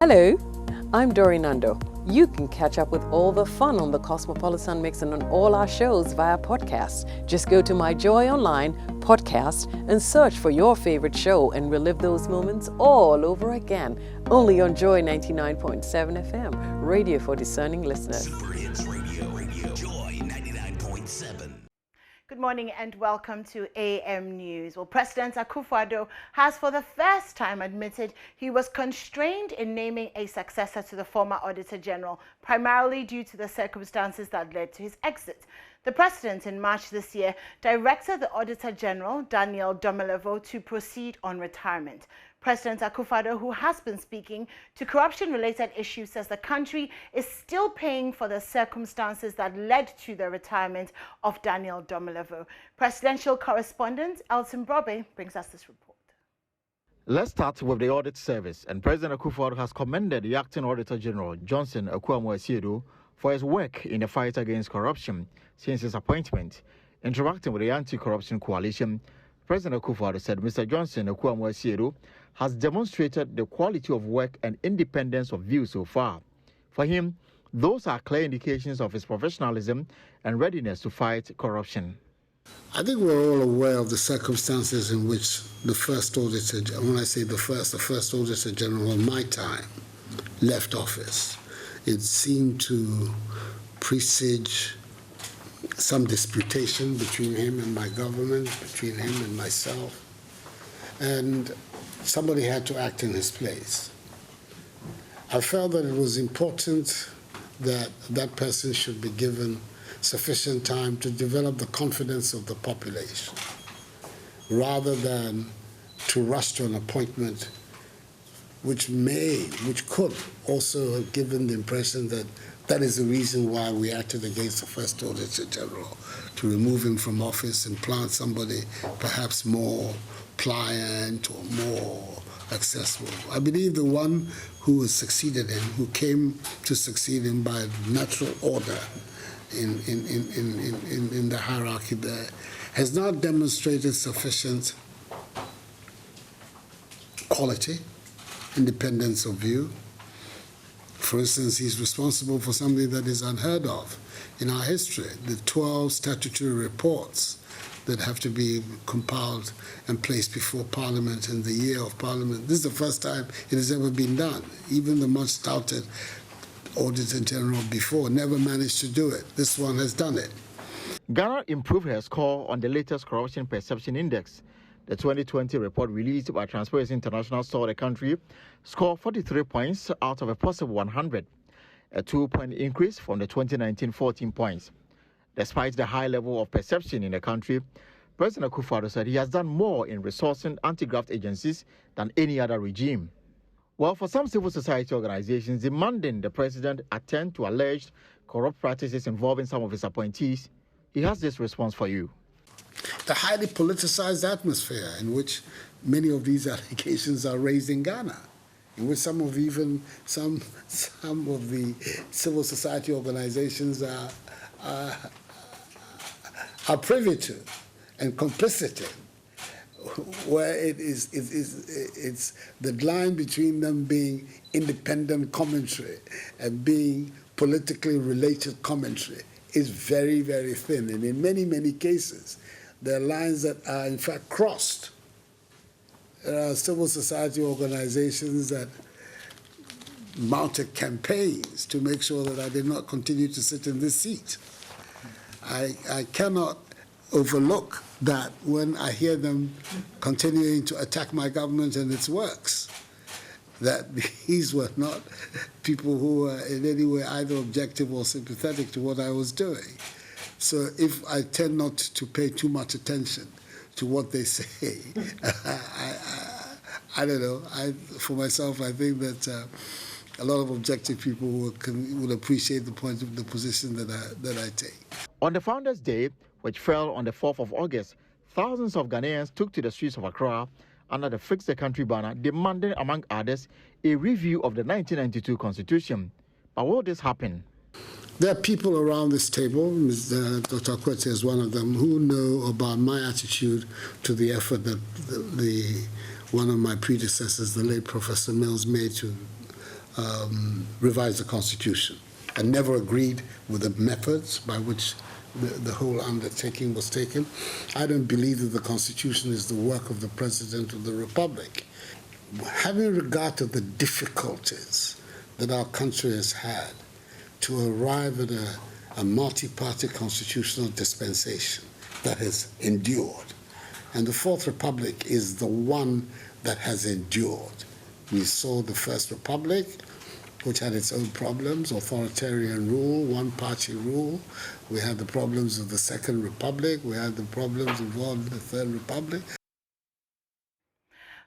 Hello, I'm Dori Nando. You can catch up with all the fun on the Cosmopolitan Mix and on all our shows via podcast. Just go to My Joy Online podcast and search for your favorite show and relive those moments all over again. Only on Joy 99.7 FM, radio for discerning listeners. Super Hits Radio, Joy 99.7. Good morning and welcome to AM News. Well, President Akufo-Addo has for the first time admitted he was constrained in naming a successor to the former Auditor General, primarily due to the circumstances that led to his exit. The president in March this year directed the Auditor General, Daniel Domelevo, to proceed on retirement. President Akufo-Addo, who has been speaking to corruption-related issues, says the country is still paying for the circumstances that led to the retirement of Daniel Domelevo. Presidential correspondent Elton Brobe brings us this report. Let's start with the audit service, and President Akufo-Addo has commended the acting Auditor General, Johnson Akuamo-Asiedu, for his work in the fight against corruption since his appointment. Interacting with the Anti-Corruption Coalition, President Akufo-Addo said Mr. Johnson Akuamo-Asiedu has demonstrated the quality of work and independence of view so far. For him, those are clear indications of his professionalism and readiness to fight corruption. I think we're all aware of the circumstances in which the first Auditor, when I say the first Auditor General in my time left office. It seemed to presage some disputation between him and my government, between him and myself, and somebody had to act in his place. I felt that it was important that that person should be given sufficient time to develop the confidence of the population, rather than to rush to an appointment which could also have given the impression that that is the reason why we acted against the first Auditor General, to remove him from office and plant somebody perhaps more pliant or more accessible. I believe the one who was succeeded him, who came to succeed him by natural order in the hierarchy there, has not demonstrated sufficient quality, independence of view. For instance, he's responsible for something that is unheard of in our history, the 12 statutory reports that have to be compiled and placed before Parliament in the year of Parliament. This is the first time it has ever been done. Even the much touted Auditor General before never managed to do it. This one has done it. Ghana improved her score on the latest Corruption Perception Index. The 2020 report released by Transparency International saw the country score 43 points out of a possible 100, a 2-point increase from the 2019 14 points. Despite the high level of perception in the country, President Akufo-Addo said he has done more in resourcing anti-graft agencies than any other regime. While for some civil society organizations demanding the president attend to alleged corrupt practices involving some of his appointees, he has this response for you. The highly politicized atmosphere in which many of these allegations are raised in Ghana, in which some of the civil society organizations are privy to and complicit in, where it's the line between them being independent commentary and being politically related commentary is very, very thin. And in many, many cases, there are lines that are in fact crossed. There are civil society organizations that mounted campaigns to make sure that I did not continue to sit in this seat. I cannot overlook that when I hear them continuing to attack my government and its works, that these were not people who were in any way either objective or sympathetic to what I was doing. So if I tend not to pay too much attention to what they say, I don't know. For myself, I think that a lot of objective people would appreciate the position that I take. On the Founders' Day, which fell on the 4th of August, thousands of Ghanaians took to the streets of Accra under the Fix the Country banner, demanding, among others, a review of the 1992 Constitution. But will this happen? There are people around this table, Dr. Akwete is one of them, who know about my attitude to the effort that one of my predecessors, the late Professor Mills, made to revise the Constitution, and never agreed with the methods by which the whole undertaking was taken. I don't believe that the Constitution is the work of the President of the Republic. Having regard to the difficulties that our country has had to arrive at a multi-party constitutional dispensation that has endured, and the Fourth Republic is the one that has endured. We saw the First Republic, which had its own problems, authoritarian rule, one-party rule. We had the problems of the Second Republic. We had the problems involved in the Third Republic.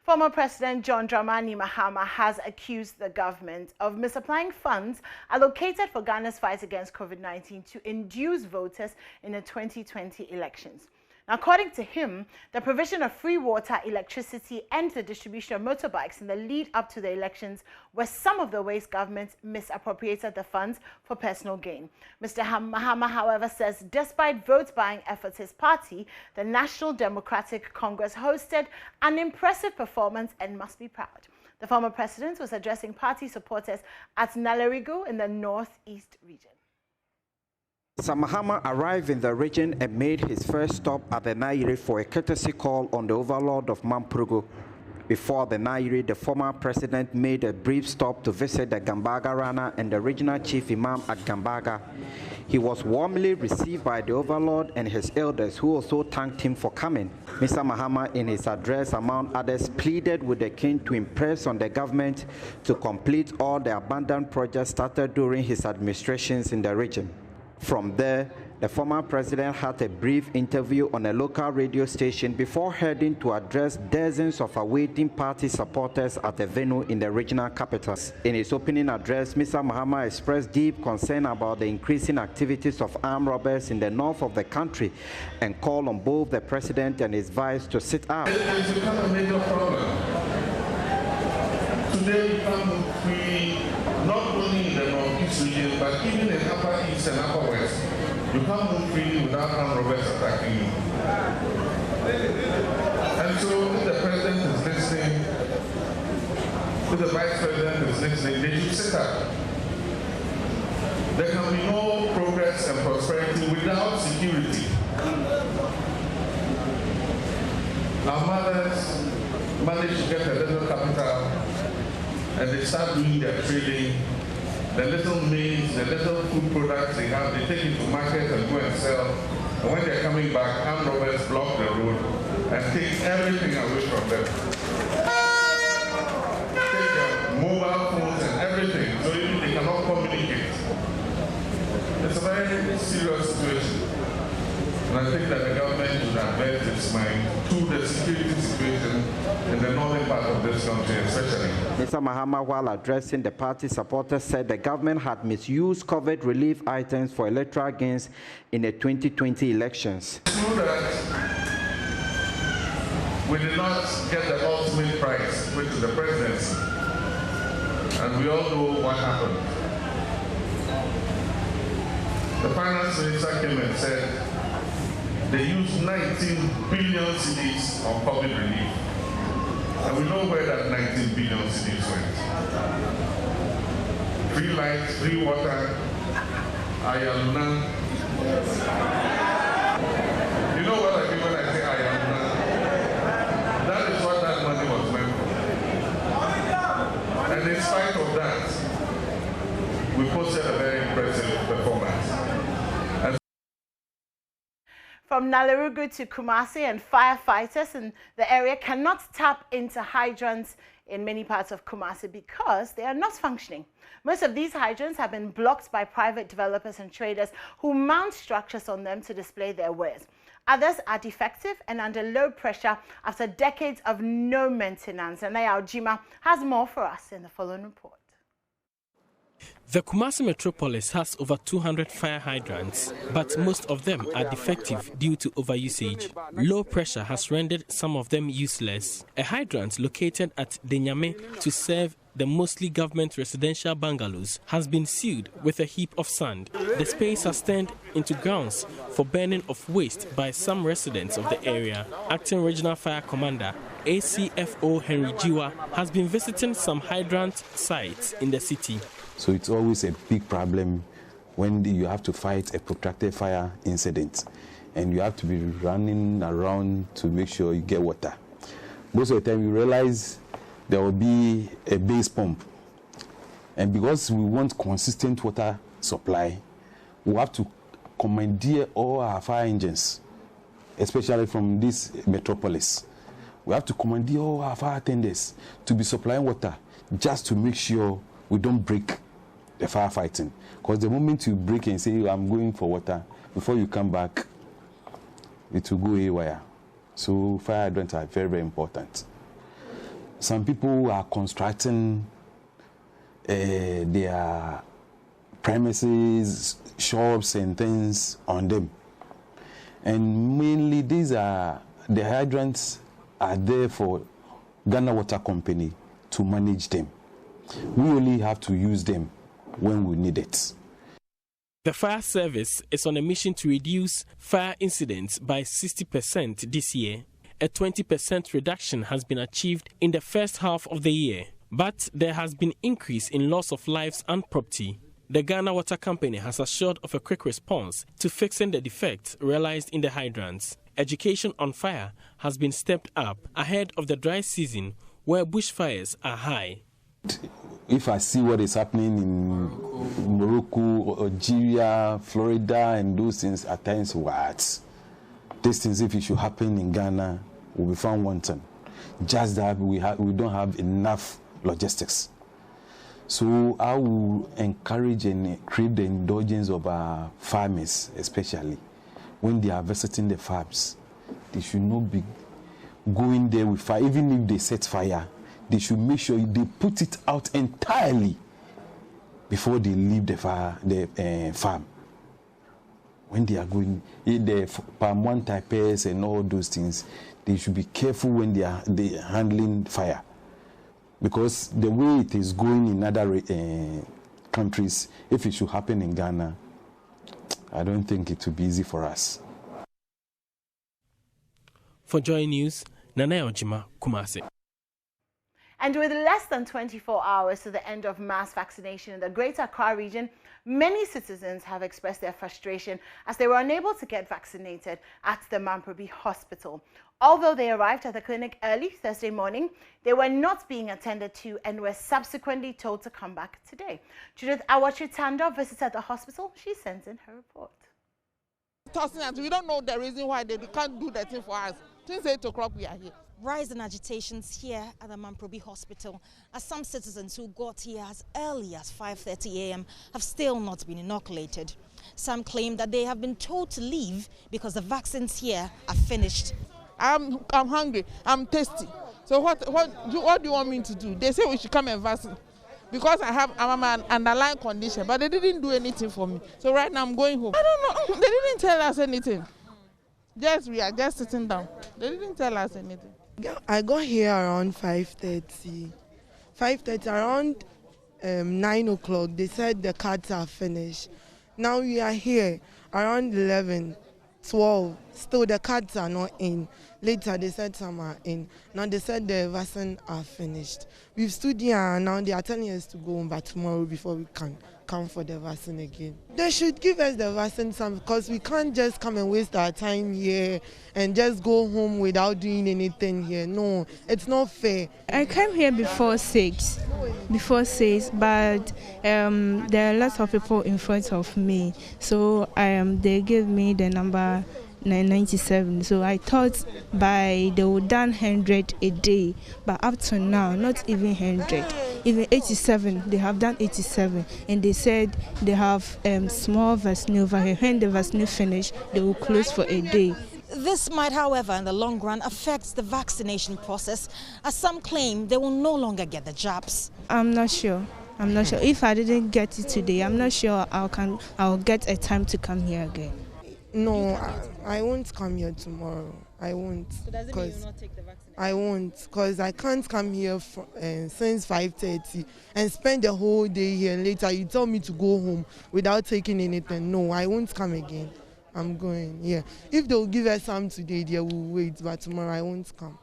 Former President John Dramani Mahama has accused the government of misapplying funds allocated for Ghana's fight against COVID-19 to induce voters in the 2020 elections. Now, according to him, the provision of free water, electricity, and the distribution of motorbikes in the lead up to the elections were some of the ways government misappropriated the funds for personal gain. Mr. Mahama, however, says despite vote-buying efforts, his party, the National Democratic Congress, hosted an impressive performance and must be proud. The former president was addressing party supporters at Nalerigo in the northeast region. Mr. Mahama arrived in the region and made his first stop at the Nairi for a courtesy call on the overlord of Mampurugu. Before the Nairi, the former president made a brief stop to visit the Gambaga Rana and the regional chief imam at Gambaga. He was warmly received by the overlord and his elders, who also thanked him for coming. Mr. Mahama, in his address, among others, pleaded with the king to impress on the government to complete all the abandoned projects started during his administrations in the region. From there, the former president had a brief interview on a local radio station before heading to address dozens of awaiting party supporters at a venue in the regional capitals. In his opening address, Mr. Mahama expressed deep concern about the increasing activities of armed robbers in the north of the country and called on both the president and his vice to sit up. It has become a major problem. Today, we come free not only in the northeast region, but even in upper east and upper west. You can't move freely without armed robbers attacking you. And so if the president is listening, if the vice president is listening, they should sit up. There can be no progress and prosperity without security. Our mothers manage to get a little capital and they start doing their trading. The little maize, the little food products they have, they take it to market and go and sell. And when they're coming back, armed robbers block the road and take everything away from them. Take their mobile phones and everything, so even they cannot communicate. It's a very serious situation. And I think that the government should avert its mind to the security situation in the northern part of this country especially. Mr. Mahama, while addressing the party supporters, said the government had misused COVID relief items for electoral gains in the 2020 elections. It's true that we did not get the ultimate prize, which is the presidency. And we all know what happened. The finance minister came and said, they used 19 billion cedis on COVID relief. And we know where that 19 billion cedis went. Free light, free water, ayaluna. You know what I mean when I say ayaluna? That is what that money was meant for. And in spite of that, we posted a very impressive performance. From Nalerigo to Kumasi, and firefighters in the area cannot tap into hydrants in many parts of Kumasi because they are not functioning. Most of these hydrants have been blocked by private developers and traders who mount structures on them to display their wares. Others are defective and under low pressure after decades of no maintenance. And Naya Ojima has more for us in the following report. The Kumasi metropolis has over 200 fire hydrants, but most of them are defective due to overusage. Low pressure has rendered some of them useless. A hydrant located at Denyame to serve the mostly government residential bungalows, has been sealed with a heap of sand. The space has turned into grounds for burning of waste by some residents of the area. Acting Regional Fire Commander ACFO Henry Jiwa has been visiting some hydrant sites in the city. So it's always a big problem when you have to fight a protracted fire incident and you have to be running around to make sure you get water. Most of the time you realize there will be a base pump, and because we want consistent water supply, we have to commandeer all our fire engines, especially from this metropolis. We have to commandeer all our fire tenders to be supplying water just to make sure we don't break the firefighting. Because the moment you break and say, I'm going for water, before you come back, it will go haywire. So fire hydrants are very, very important. Some people are constructing their premises, shops and things on them. And mainly these are, the hydrants are there for Ghana Water Company to manage them. We only have to use them when we need it. The fire service is on a mission to reduce fire incidents by 60% this year. A 20% reduction has been achieved in the first half of the year, but there has been increase in loss of lives and property. The Ghana Water Company has assured of a quick response to fixing the defects realized in the hydrants. Education on fire has been stepped up ahead of the dry season where bushfires are high. If I see what is happening in Morocco, Algeria, Florida, and those things, at times, what? These things, if it should happen in Ghana, will be found wanting. Just that we don't have enough logistics. So I will encourage and create the indulgence of our farmers, especially when they are visiting the farms. They should not be going there with fire, even if they set fire. They should make sure they put it out entirely before they leave the farm. When they are going, the palm one types and all those things, they should be careful when they are handling fire. Because the way it is going in other countries, if it should happen in Ghana, I don't think it will be easy for us. For JoyNews, Nana Ojima, Kumasi. And with less than 24 hours to the end of mass vaccination in the Greater Accra region, many citizens have expressed their frustration as they were unable to get vaccinated at the Mamprobi Hospital. Although they arrived at the clinic early Thursday morning, they were not being attended to and were subsequently told to come back today. Judith Awachitando visited the hospital. She sends in her report. We don't know the reason why they can't do that thing for us. Since 8 o'clock we are here. Rise in agitations here at the Mamprobi Hospital as some citizens who got here as early as 5:30 a.m. have still not been inoculated. Some claim that they have been told to leave because the vaccines here are finished. I'm hungry, I'm thirsty. So what do you want me to do? They say we should come and vaccine because I'm an underlying condition, but they didn't do anything for me. So right now I'm going home. I don't know, they didn't tell us anything. We are just sitting down. They didn't tell us anything. I got here around 5:30. Around 9 o'clock, they said the cards are finished. Now we are here around 11, 12. Still the cards are not in. Later they said some are in. Now they said the vaccine are finished. We've stood here and now they are telling us to go home by tomorrow before we can come for the vaccine again. They should give us the vaccine because we can't just come and waste our time here and just go home without doing anything here. No, it's not fair. I came here before 6, but there are lots of people in front of me. So they gave me the number 997. So I thought they would done 100 a day, but up to now, not even 100. Even 87, they have done 87, and they said they have small vaccine over here. When the vaccine finish, they will close for a day. This might, however, in the long run, affect the vaccination process, as some claim they will no longer get the jabs. I'm not sure. If I didn't get it today, I'm not sure I'll get a time to come here again. No, I won't come here tomorrow. I won't. So does it mean you will not take the vaccine? I won't, because I can't come here since 5:30 and spend the whole day here. Later, you tell me to go home without taking anything. No, I won't come again. I'm going, yeah. If they'll give us some today, they will wait, but tomorrow I won't come.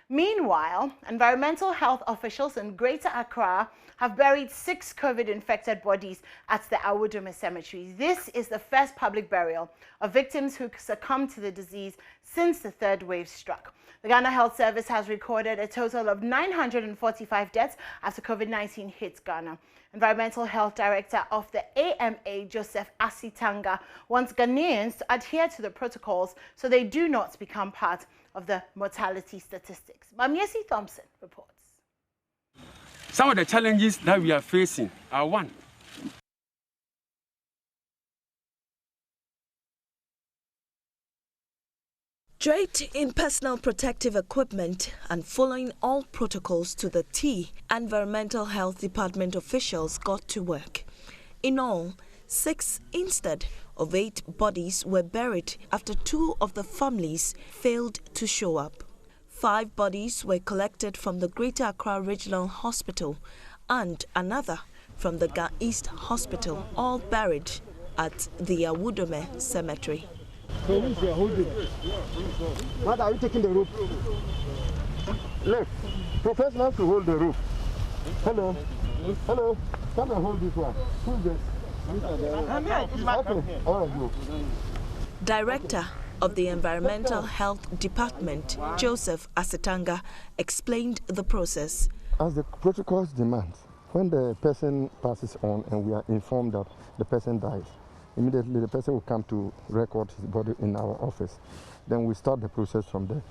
Meanwhile, environmental health officials in Greater Accra have buried 6 COVID-infected bodies at the Awudome Cemetery. This is the first public burial of victims who succumbed to the disease since the third wave struck. The Ghana Health Service has recorded a total of 945 deaths after COVID-19 hit Ghana. Environmental Health Director of the AMA, Joseph Asitanga, wants Ghanaians to adhere to the protocols so they do not become part of the mortality statistics. Mamiesi Thompson reports. Some of the challenges that we are facing are one, draped in personal protective equipment and following all protocols to the T, environmental health department officials got to work. In all, 6 instead of 8 bodies were buried after 2 of the families failed to show up. 5 bodies were collected from the Greater Accra Regional Hospital and another from the Ga East Hospital, all buried at the Awudome Cemetery. What are you taking the rope? Left. Professionals to hold the rope. Hello. Hello. Come and hold this one. Who's this? Okay. All right, go. Director of the Environmental Health Department, Joseph Asitanga, explained the process. As the protocols demand, when the person passes on and we are informed that the person dies, immediately the person will come to record his body in our office. Then we start the process from there.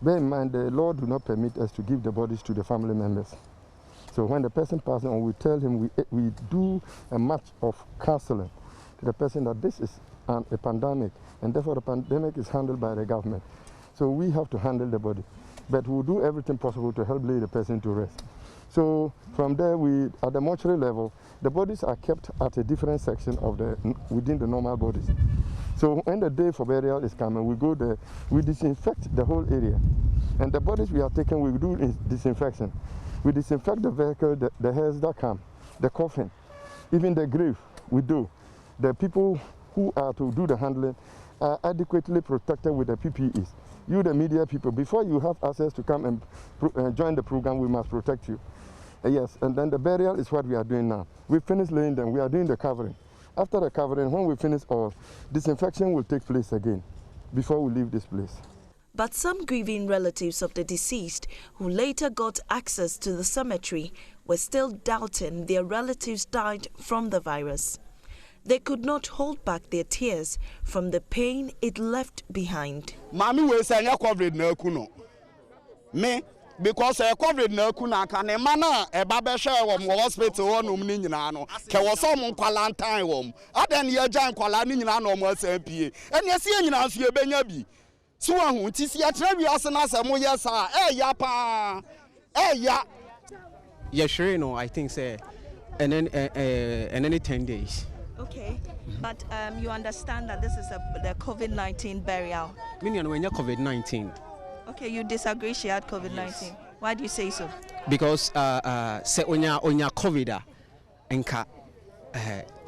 Bear in mind, the law do not permit us to give the bodies to the family members. So when the person passes on, we tell him, we do a match of counseling to the person that this is a pandemic, and therefore the pandemic is handled by the government. So we have to handle the body. But we'll do everything possible to help lay the person to rest. So from there, at the mortuary level, the bodies are kept at a different section of within the normal bodies. So when the day for burial is coming, we go there, we disinfect the whole area. And the bodies we are taking, we do disinfection. We disinfect the vehicle, the heads that come, the coffin, even the grave, we do. The people who are to do the handling are adequately protected with the PPEs. You, the media people, before you have access to come and join the program, we must protect you. Yes, and then the burial is what we are doing now. We finished laying them, we are doing the covering. After the covering, when we finish all, disinfection will take place again before we leave this place. But some grieving relatives of the deceased who later got access to the cemetery were still doubting their relatives died from the virus. They could not hold back their tears from the pain it left behind. Mami we say COVID na kuno. Me because COVID na kuna ka ne mana e ba be hwe wo mo hospital wonum ni nyina no ke wo so mo quarantine wo adan ye jan kwala ni nyina no mo asapie ene ase nyina so ye benya bi so ahu ti si atra wi ase na se mo yesa ya pa ya yeah sure no I think say and then 10 days. Okay, but you understand that this is the COVID-19 burial. Meaning when you COVID-19. Okay, you disagree she had COVID-19. Yes. Why do you say so? Because say onya COVID enka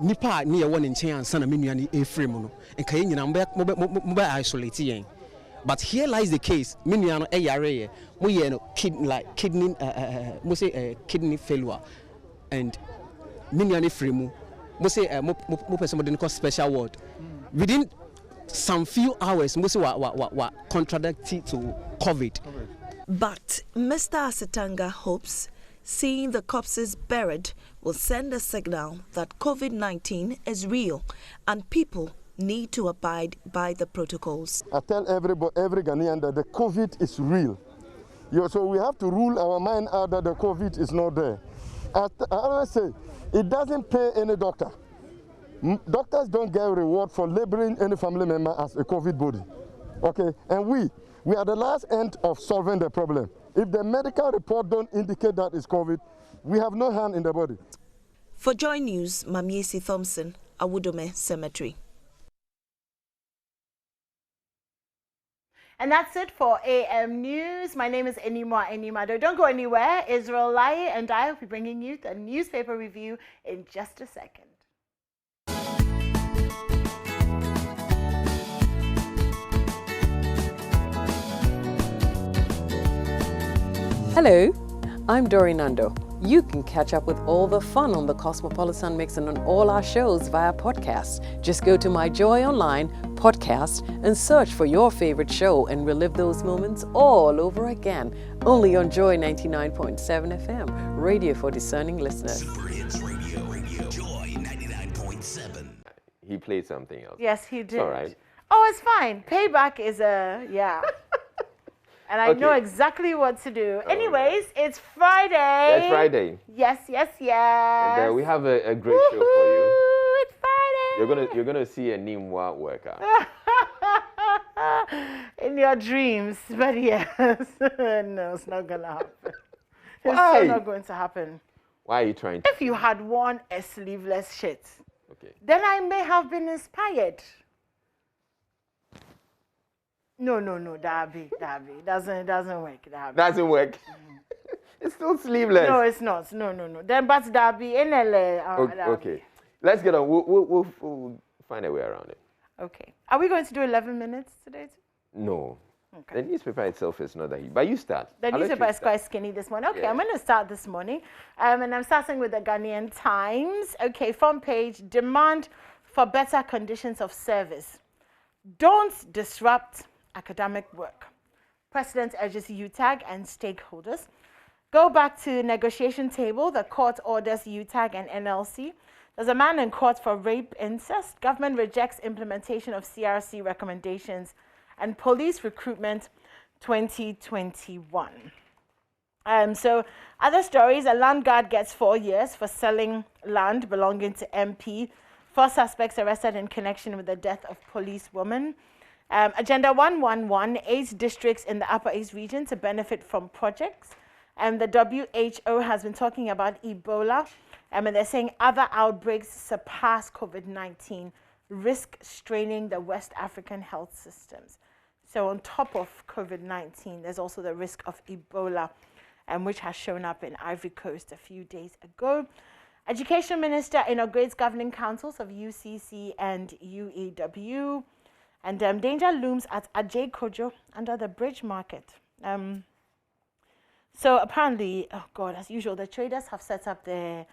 nipa ni ye won nchen ansa na menua ni efrem no enka ye nyina mo isolate yen. But here lies the case. Menua no yare ye mo ye no kidney mo say kidney failure and menua ni fremu. Mo say mo person mo call special ward. Within some few hours, mo say wa contradictory to COVID. But Mr. Asitanga hopes seeing the corpses buried will send a signal that COVID-19 is real and people need to abide by the protocols. I tell every Ghanaian that the COVID is real. So we have to rule our mind out that the COVID is not there. I always say, it doesn't pay any doctor. Doctors don't get a reward for labeling any family member as a COVID body. Okay, and we are the last end of solving the problem. If the medical report don't indicate that it's COVID, we have no hand in the body. For JoyNews, Mamiesi Thompson, Awudome Cemetery. And that's it for AM News. My name is Enimado. Don't go anywhere. Israel Lai and I will be bringing you the newspaper review in just a second. Hello, I'm JoyNews. You can catch up with all the fun on the Cosmopolitan Mix and on all our shows via podcast. Just go to My Joy Online podcast and search for your favorite show and relive those moments all over again. Only on Joy 99.7 FM, radio for discerning listeners. Super Hits Radio, Joy 99.7. He played something else. Yes, he did. It's all right. Oh, it's fine. Payback is yeah. And I know exactly what to do. Anyways, it's Friday. It's Friday. Yes, yes, yes. And we have a great show for you. It's Friday. You're gonna see a Nimwa worker. In your dreams, but yes. No, it's not gonna happen. Why? It's not going to happen. Why are you trying to? If you had worn a sleeveless shirt, okay, then I may have been inspired. No, Darby, doesn't work. Darby. Doesn't work. It's still sleeveless. No, it's not. No. Then, but Darby, okay, let's get on. We'll find a way around it. Okay. Are we going to do 11 minutes today? No. Okay. The newspaper itself is not that huge, but you start. The newspaper is quite skinny this morning. Okay, yeah. I'm going to start this morning, and I'm starting with the Ghanaian Times. Okay, front page: demand for better conditions of service. Don't disrupt academic work. President urges UTAG and stakeholders. Go back to negotiation table. The court orders UTAG and NLC. There's a man in court for rape incest. Government rejects implementation of CRC recommendations. And police recruitment 2021. So other stories, a land guard gets 4 years for selling land belonging to MP. 4 suspects arrested in connection with the death of policewoman. Agenda 111, 8 districts in the Upper East region to benefit from projects. And the WHO has been talking about Ebola. And they're saying other outbreaks surpass COVID-19, risk straining the West African health systems. So on top of COVID-19, there's also the risk of Ebola, which has shown up in Ivory Coast a few days ago. Education Minister inaugurates governing councils of UCC and UEW. And danger looms at Ajay Kojo under the bridge market. So apparently, oh God, as usual, the traders have set up their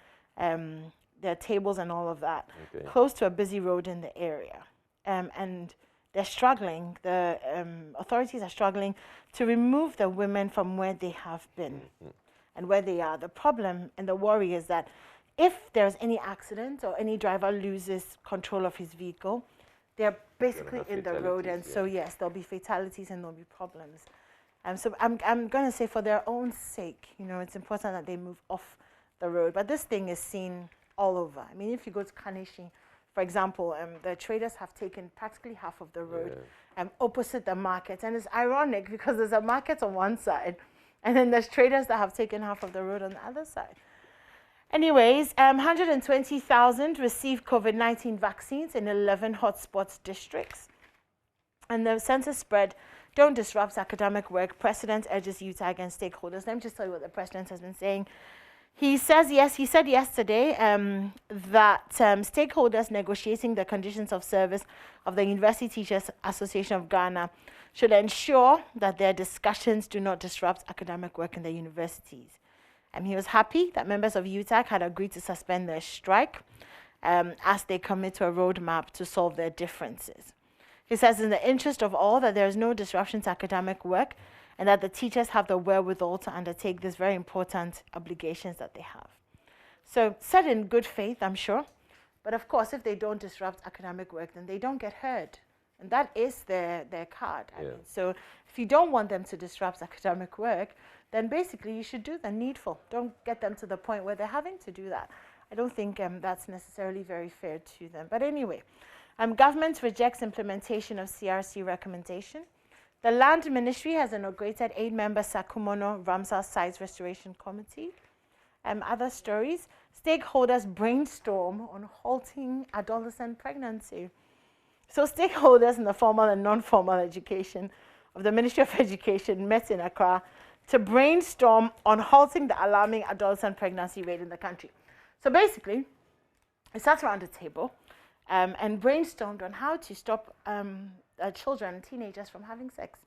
tables and all of that close to a busy road in the area. And they're struggling, the authorities are struggling to remove the women from where they have been and where they are. The problem and the worry is that if there's any accident or any driver loses control of his vehicle, they're basically in the road, and so yes, there'll be fatalities and there'll be problems. So I'm going to say, for their own sake, it's important that they move off the road. But this thing is seen all over. I mean, if you go to Kanishi, for example, the traders have taken practically half of the road opposite the market, and it's ironic because there's a market on one side, and then there's traders that have taken half of the road on the other side. Anyways, 120,000 received COVID-19 vaccines in 11 hotspot districts. And the census spread, don't disrupt academic work. President urges UTAG and stakeholders. Let me just tell you what the president has been saying. He said yesterday that stakeholders negotiating the conditions of service of the University Teachers Association of Ghana should ensure that their discussions do not disrupt academic work in the universities. He was happy that members of UTAG had agreed to suspend their strike as they commit to a roadmap to solve their differences. He says, in the interest of all, that there is no disruption to academic work and that the teachers have the wherewithal to undertake these very important obligations that they have. So, said in good faith, I'm sure. But of course, if they don't disrupt academic work, then they don't get heard. And that is their card. I mean, so if you don't want them to disrupt academic work, then basically you should do the needful. Don't get them to the point where they're having to do that. I don't think that's necessarily very fair to them. But anyway, government rejects implementation of CRC recommendation. The Land Ministry has inaugurated 8-member Sakumono Ramsar Sites Restoration Committee. Other stories, stakeholders brainstorm on halting adolescent pregnancy. So stakeholders in the formal and non-formal education of the Ministry of Education met in Accra to brainstorm on halting the alarming adolescent pregnancy rate in the country. So basically, we sat around the table and brainstormed on how to stop children, teenagers from having sex.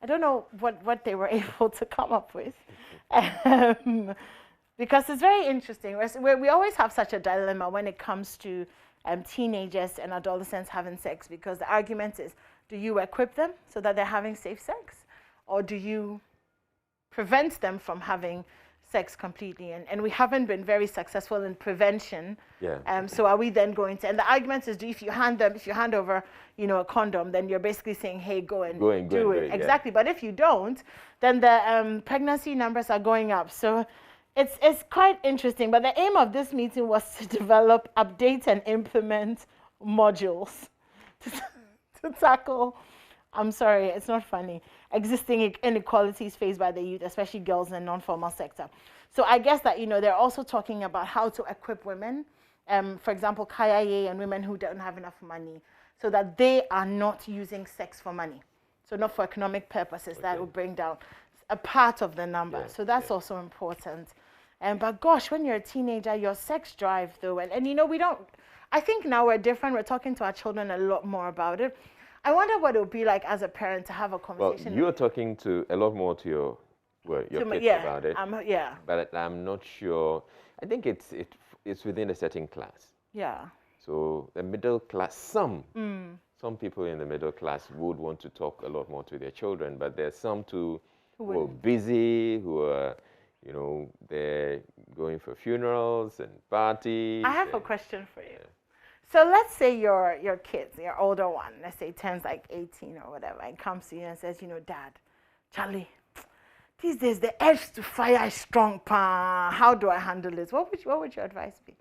I don't know what they were able to come up with, because it's very interesting. We always have such a dilemma when it comes to teenagers and adolescents having sex, because the argument is, do you equip them so that they're having safe sex, or do you prevent them from having sex completely? And we haven't been very successful in prevention. Yeah. So are we then going to? And the argument is, if you hand over, a condom, then you're basically saying, hey, go and do it. Exactly. But if you don't, then the pregnancy numbers are going up. So it's quite interesting. But the aim of this meeting was to develop, update, and implement modules to tackle. I'm sorry, it's not funny. Existing inequalities faced by the youth, especially girls in the non-formal sector. So I guess that, they're also talking about how to equip women, for example, Kaya and women who don't have enough money, so that they are not using sex for money. So not for economic purposes. Okay. That will bring down a part of the number. Yeah. So that's also important. But gosh, when you're a teenager, your sex drive though, and we don't, I think now we're different. We're talking to our children a lot more about it. I wonder what it would be like as a parent to have a conversation. Well, you're talking to a lot more to your kids about it. But I'm not sure. I think it's within a certain class. Yeah. So the middle class, some people in the middle class would want to talk a lot more to their children, but there's some who are busy, who are, they're going for funerals and parties. I have a question for you. So let's say your kids, your older one, let's say turns like 18 or whatever, and comes to you and says, Dad, Charlie, these days the urge to fire is strong. How do I handle this? What would your advice be?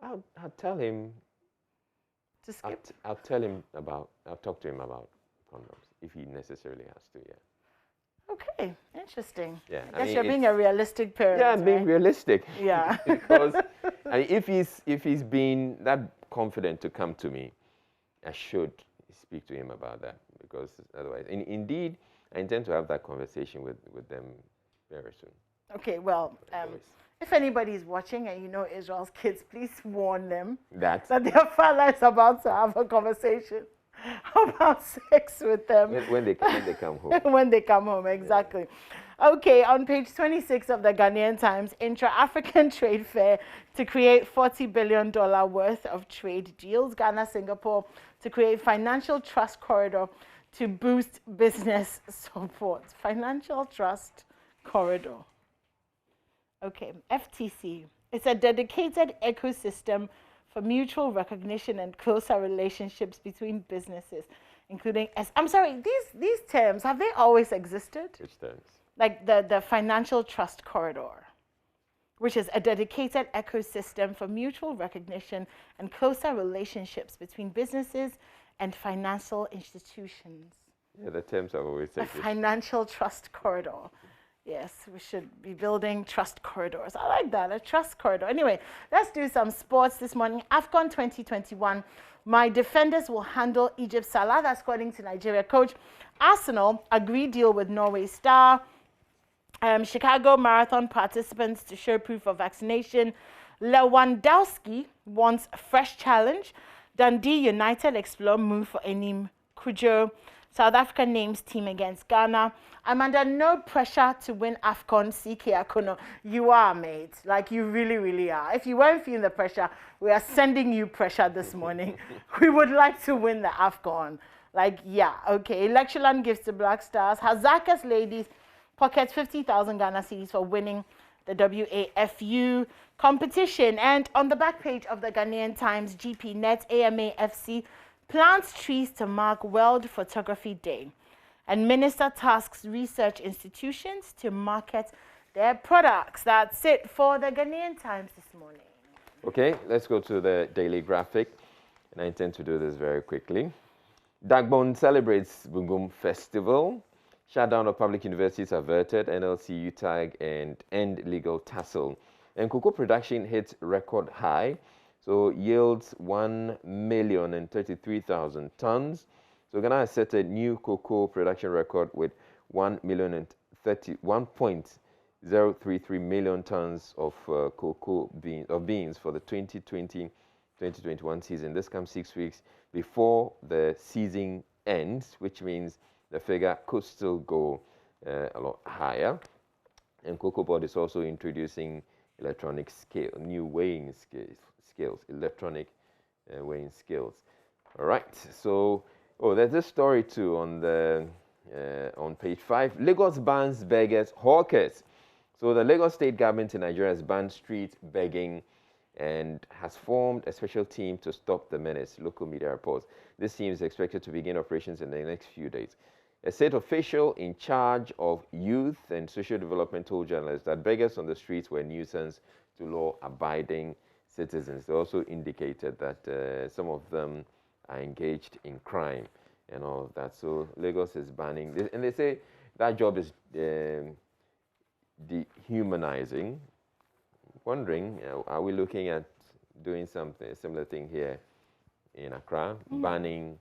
I'll tell him. To skip? I'll talk to him about condoms if he necessarily has to. Yeah. Okay, interesting. Yeah, I guess you're being a realistic parent. Yeah, I'm being realistic. Yeah. Because if he's been that confident to come to me, I should speak to him about that, because otherwise, indeed, I intend to have that conversation with them very soon. Okay, well, if anybody is watching and Israel's kids, please warn them that their father is about to have a conversation about sex with them. When they come home. When they come home, exactly. Yeah. Okay, on page 26 of the Ghanaian Times, Intra-African Trade Fair to create $40 billion worth of trade deals. Ghana, Singapore to create financial trust corridor to boost business support. Financial trust corridor. Okay, FTC. It's a dedicated ecosystem for mutual recognition and closer relationships between businesses, including, I'm sorry, these terms, have they always existed? Which terms? Like the financial trust corridor, which is a dedicated ecosystem for mutual recognition and closer relationships between businesses and financial institutions. Yeah, the terms have always existed. A financial trust corridor. Yes, we should be building trust corridors. I like that, a trust corridor. Anyway, let's do some sports this morning. AFCON 2021. My defenders will handle Egypt Salah. That's according to Nigeria coach. Arsenal agreed deal with Norway star. Chicago Marathon participants to show proof of vaccination. Lewandowski wants a fresh challenge. Dundee United explore move for Enim Kujo. South Africa names team against Ghana. I'm under no pressure to win AFCON, CK Akono. You are, mate. Like, you really, really are. If you weren't feeling the pressure, we are sending you pressure this morning. We would like to win the AFCON. Like, yeah, okay. Electroland gives to Black Stars. Hazaka's ladies pockets 50,000 Ghana cedis for winning the WAFU competition. And on the back page of the Ghanaian Times, GP Net, AMA FC plants trees to mark World Photography Day. And Minister tasks research institutions to market their products. That's it for the Ghanaian Times this morning. Okay, let's go to the Daily Graphic. And I intend to do this very quickly. Dagbon celebrates Bungum Festival. Shutdown of public universities averted. NLC, UTAG, and end legal tussle. And cocoa production hits record high. So yields 1,033,000 tons. So Ghana has set a new cocoa production record with 1.033 million tons of beans for the 2020-2021 season. This comes 6 weeks before the season ends, which means the figure could still go a lot higher. And Cocoa Board is also introducing electronic scale, new weighing scales, electronic weighing scales. All right. So, there's this story too on the on page 5. Lagos bans beggars, hawkers. So the Lagos state government in Nigeria has banned street begging and has formed a special team to stop the menace, local media reports. This team is expected to begin operations in the next few days. A state official in charge of youth and social development told journalists that beggars on the streets were a nuisance to law-abiding citizens. They also indicated that some of them are engaged in crime and all of that. So Lagos is banning this, and they say that job is dehumanizing. Wondering, are we looking at doing something similar thing here in Accra, banning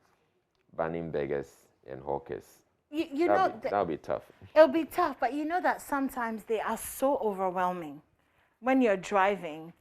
beggars and hawkers? That'll be tough. It'll be tough, but you know that sometimes they are so overwhelming when you're driving.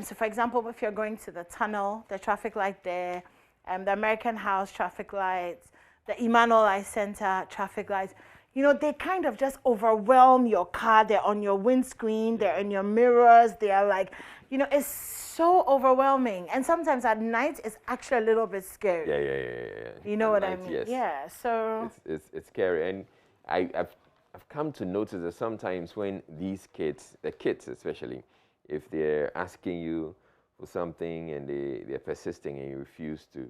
So, for example, if you're going to the tunnel, the traffic light there, the American House traffic lights, the Emmanuel Eye Center traffic lights, you know, they kind of just overwhelm your car. They're on your windscreen, they're in your mirrors, they are like, you know, it's so overwhelming. And sometimes at night, it's actually a little bit scary. Yeah. You know at what night, I mean? Yes. Yeah, so... It's scary. And I've come to notice that sometimes when these kids, the kids especially, if they're asking you for something and they're persisting and you refuse to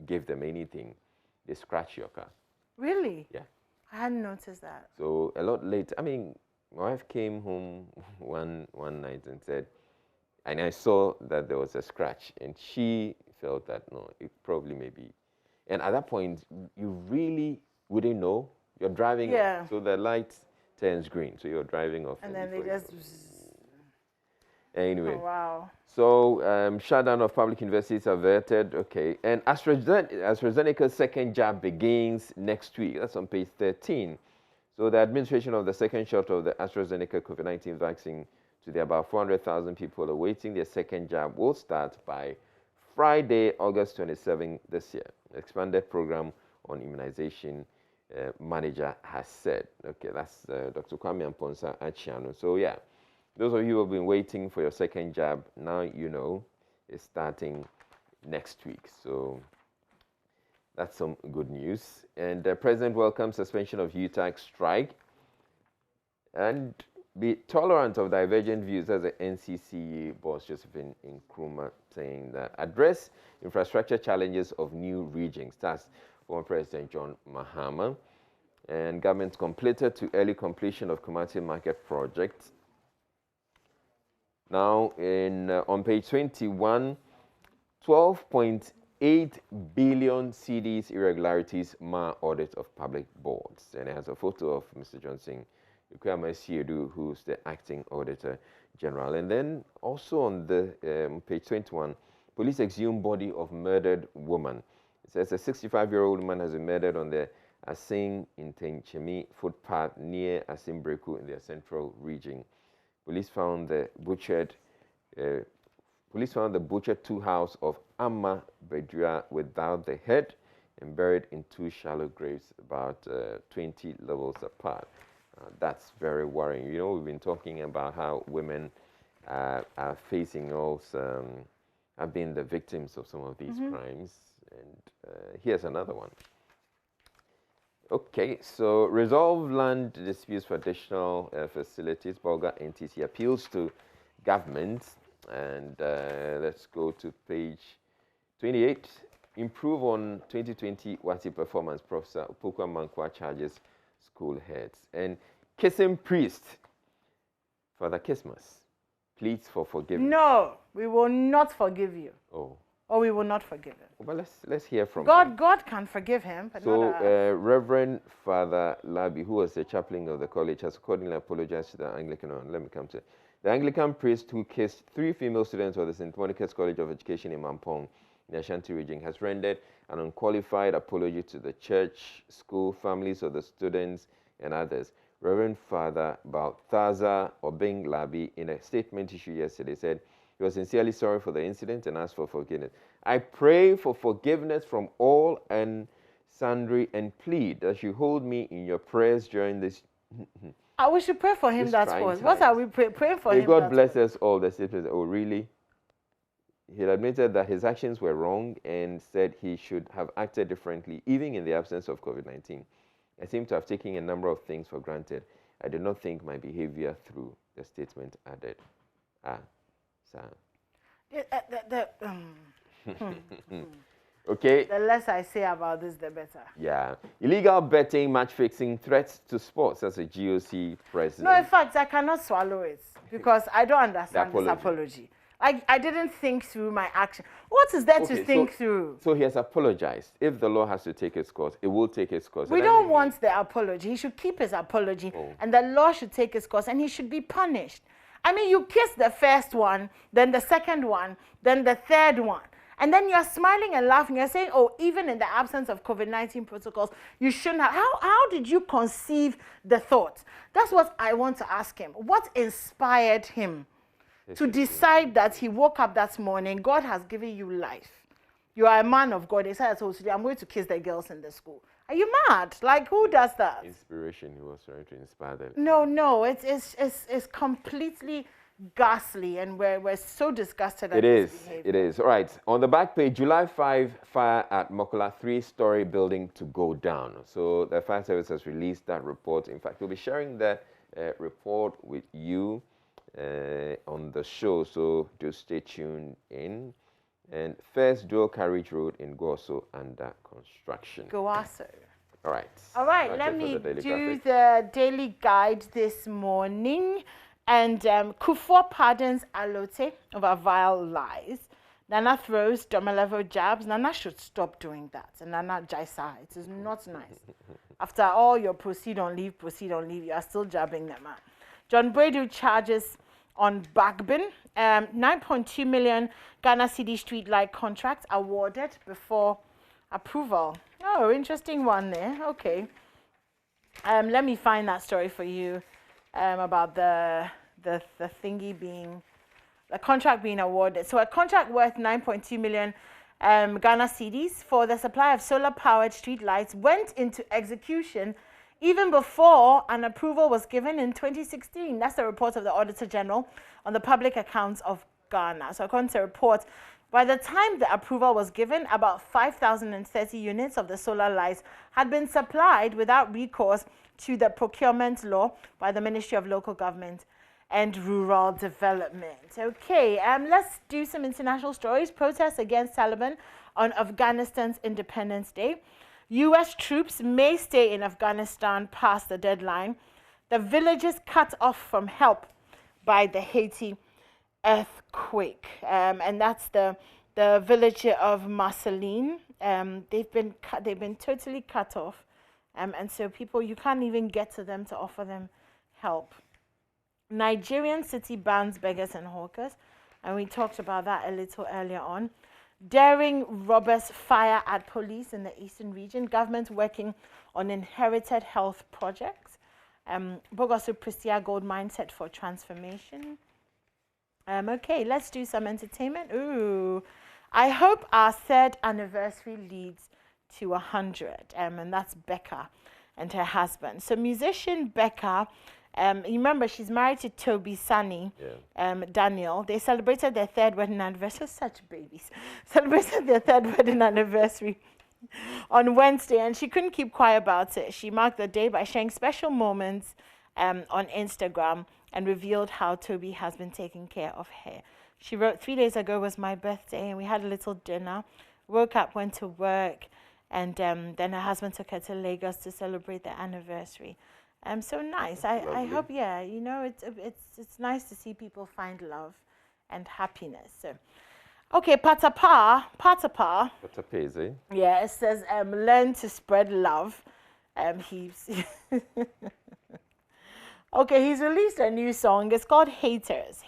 give them anything, they scratch your car. Really? Yeah. I hadn't noticed that. So a lot later, I mean, my wife came home one night and said, and I saw that there was a scratch, and she felt that, no, it probably may be. And at that point, you really wouldn't know. You're driving off, so the light turns green, so you're driving off. And then they just... Anyway. Oh, wow. So, shutdown of public universities averted. Okay. And AstraZeneca's second jab begins next week. That's on page 13. So, the administration of the second shot of the AstraZeneca COVID-19 vaccine to the about 400,000 people awaiting their second jab will start by Friday, August 27 this year. Expanded program on immunization manager has said. Okay, that's Dr. Kwame Amponsa Achiano. So, yeah. Those of you who have been waiting for your second jab, now you know it's starting next week. So that's some good news. And the President welcomes suspension of UTAG strike and be tolerant of divergent views, as the NCCE boss Josephine Nkrumah saying that address infrastructure challenges of new regions. That's former President John Mahama. And government completed to early completion of Kumasi Market project. Now, on page 21, 12.8 billion cedis irregularities mar audit of public boards. And it has a photo of Mr. Johnson Ikuama-Siedu, who's the acting auditor general. And then also on the page 21, police exhume body of murdered woman. It says a 65-year-old woman has been murdered on the Asing in Tenchemi footpath near Asimbreku in their central region. Police found the butchered two house of Amma Bedria without the head and buried in two shallow graves about 20 levels apart. That's very worrying. You know, we've been talking about how women are facing also, have been the victims of some of these crimes. And here's another one. Okay, so resolve land disputes for additional facilities. Bolga NTC appeals to government. And let's go to page 28. Improve on 2020 WATI performance. Professor Upokwa Mankwa charges school heads. And kissing priest, Father Christmas, pleads for forgiveness. No, we will not forgive you. Oh. Or we will not forgive him. Well, let's hear from God. him. God can forgive him, but so, not us. Reverend Father Labi, who was the chaplain of the college, has accordingly apologized to the Anglican. Let me come to it. The Anglican priest who kissed 3 female students of the St. Monica's College of Education in Mampong, in the Ashanti region, has rendered an unqualified apology to the church, school, families of the students, and others. Reverend Father Balthazar Obeng Labi, in a statement issued yesterday, said he was sincerely sorry for the incident and asked for forgiveness. I pray for forgiveness from all and sundry and plead that you hold me in your prayers during this. We should pray for him. That's what. What are we praying for him? May God bless us all. The statement. Oh, really? He admitted that his actions were wrong and said he should have acted differently, even in the absence of COVID-19. I seem to have taken a number of things for granted. I do not think my behavior through the statement added. Okay. The less I say about this, the better. Yeah. Illegal betting, match fixing, threats to sports as a GOC president. No, in fact, I cannot swallow it because I don't understand this apology. I didn't think through my action. What is there to think through? So he has apologized. If the law has to take its course, it will take its course. We don't want the apology. He should keep his apology, and the law should take its course, and he should be punished. I mean, you kiss the first one, then the second one, then the third one. And then you're smiling and laughing. You're saying, oh, even in the absence of COVID-19 protocols, you shouldn't have. How did you conceive the thought? That's what I want to ask him. What inspired him to decide that he woke up that morning, God has given you life. You are a man of God. He said, oh, today I'm going to kiss the girls in the school. Are you mad? Like, who does that? Inspiration. He was trying to inspire them. No. It's completely ghastly, and we're so disgusted at this behavior. It is. All right. On the back page, July 5, fire at Mokola, 3-story building to go down. So the fire service has released that report. In fact, we'll be sharing that report with you on the show, so do stay tuned in. And first dual carriage road in Goso under construction. Goaso. All right. All right, let me do the daily guide this morning. And Kufuor pardons Alote over vile lies. Nana throws Domelevo jabs. Nana should stop doing that. And Nana Jaisa, it is not nice. After all your proceed on leave, you are still jabbing them out. John Bredu charges on Bagbin. 9.2 million Ghana City street light contract awarded before approval. Oh, interesting one there. Okay. Let me find that story for you about the thingy being, the contract being awarded. So a contract worth 9.2 million Ghana cedis for the supply of solar-powered street lights went into execution even before an approval was given in 2016. That's the report of the Auditor General on the public accounts of Ghana. So according to the report, by the time the approval was given, about 5,030 units of the solar lights had been supplied without recourse to the procurement law by the Ministry of Local Government and Rural Development. Okay, let's do some international stories. Protests against Taliban on Afghanistan's Independence Day. U.S. troops may stay in Afghanistan past the deadline. The villages cut off from help by the Haiti earthquake. And that's the village of Marceline. They've been totally cut off. And so people, you can't even get to them to offer them help. Nigerian city bans beggars and hawkers. And we talked about that a little earlier on. Daring robbers fire at police in the eastern region. Government working on inherited health projects. Bogosu Pristia gold mine set for transformation. Okay, let's do some entertainment. Ooh, I hope our 3rd anniversary leads to 100. And that's Becca and her husband. So musician Becca, you remember she's married to Toby Sunny, Daniel. They celebrated their 3rd wedding anniversary. Such babies. Celebrated their 3rd wedding anniversary on Wednesday, and she couldn't keep quiet about it. She marked the day by sharing special moments on Instagram and revealed how Toby has been taking care of her. She wrote, 3 days ago was my birthday, and we had a little dinner. Woke up, went to work, and then her husband took her to Lagos to celebrate their anniversary. So nice. I hope, yeah, you know, it's nice to see people find love and happiness. So, okay, Patapa. Patapese. Yeah, it says learn to spread love. Okay, he's released a new song. It's called Haters,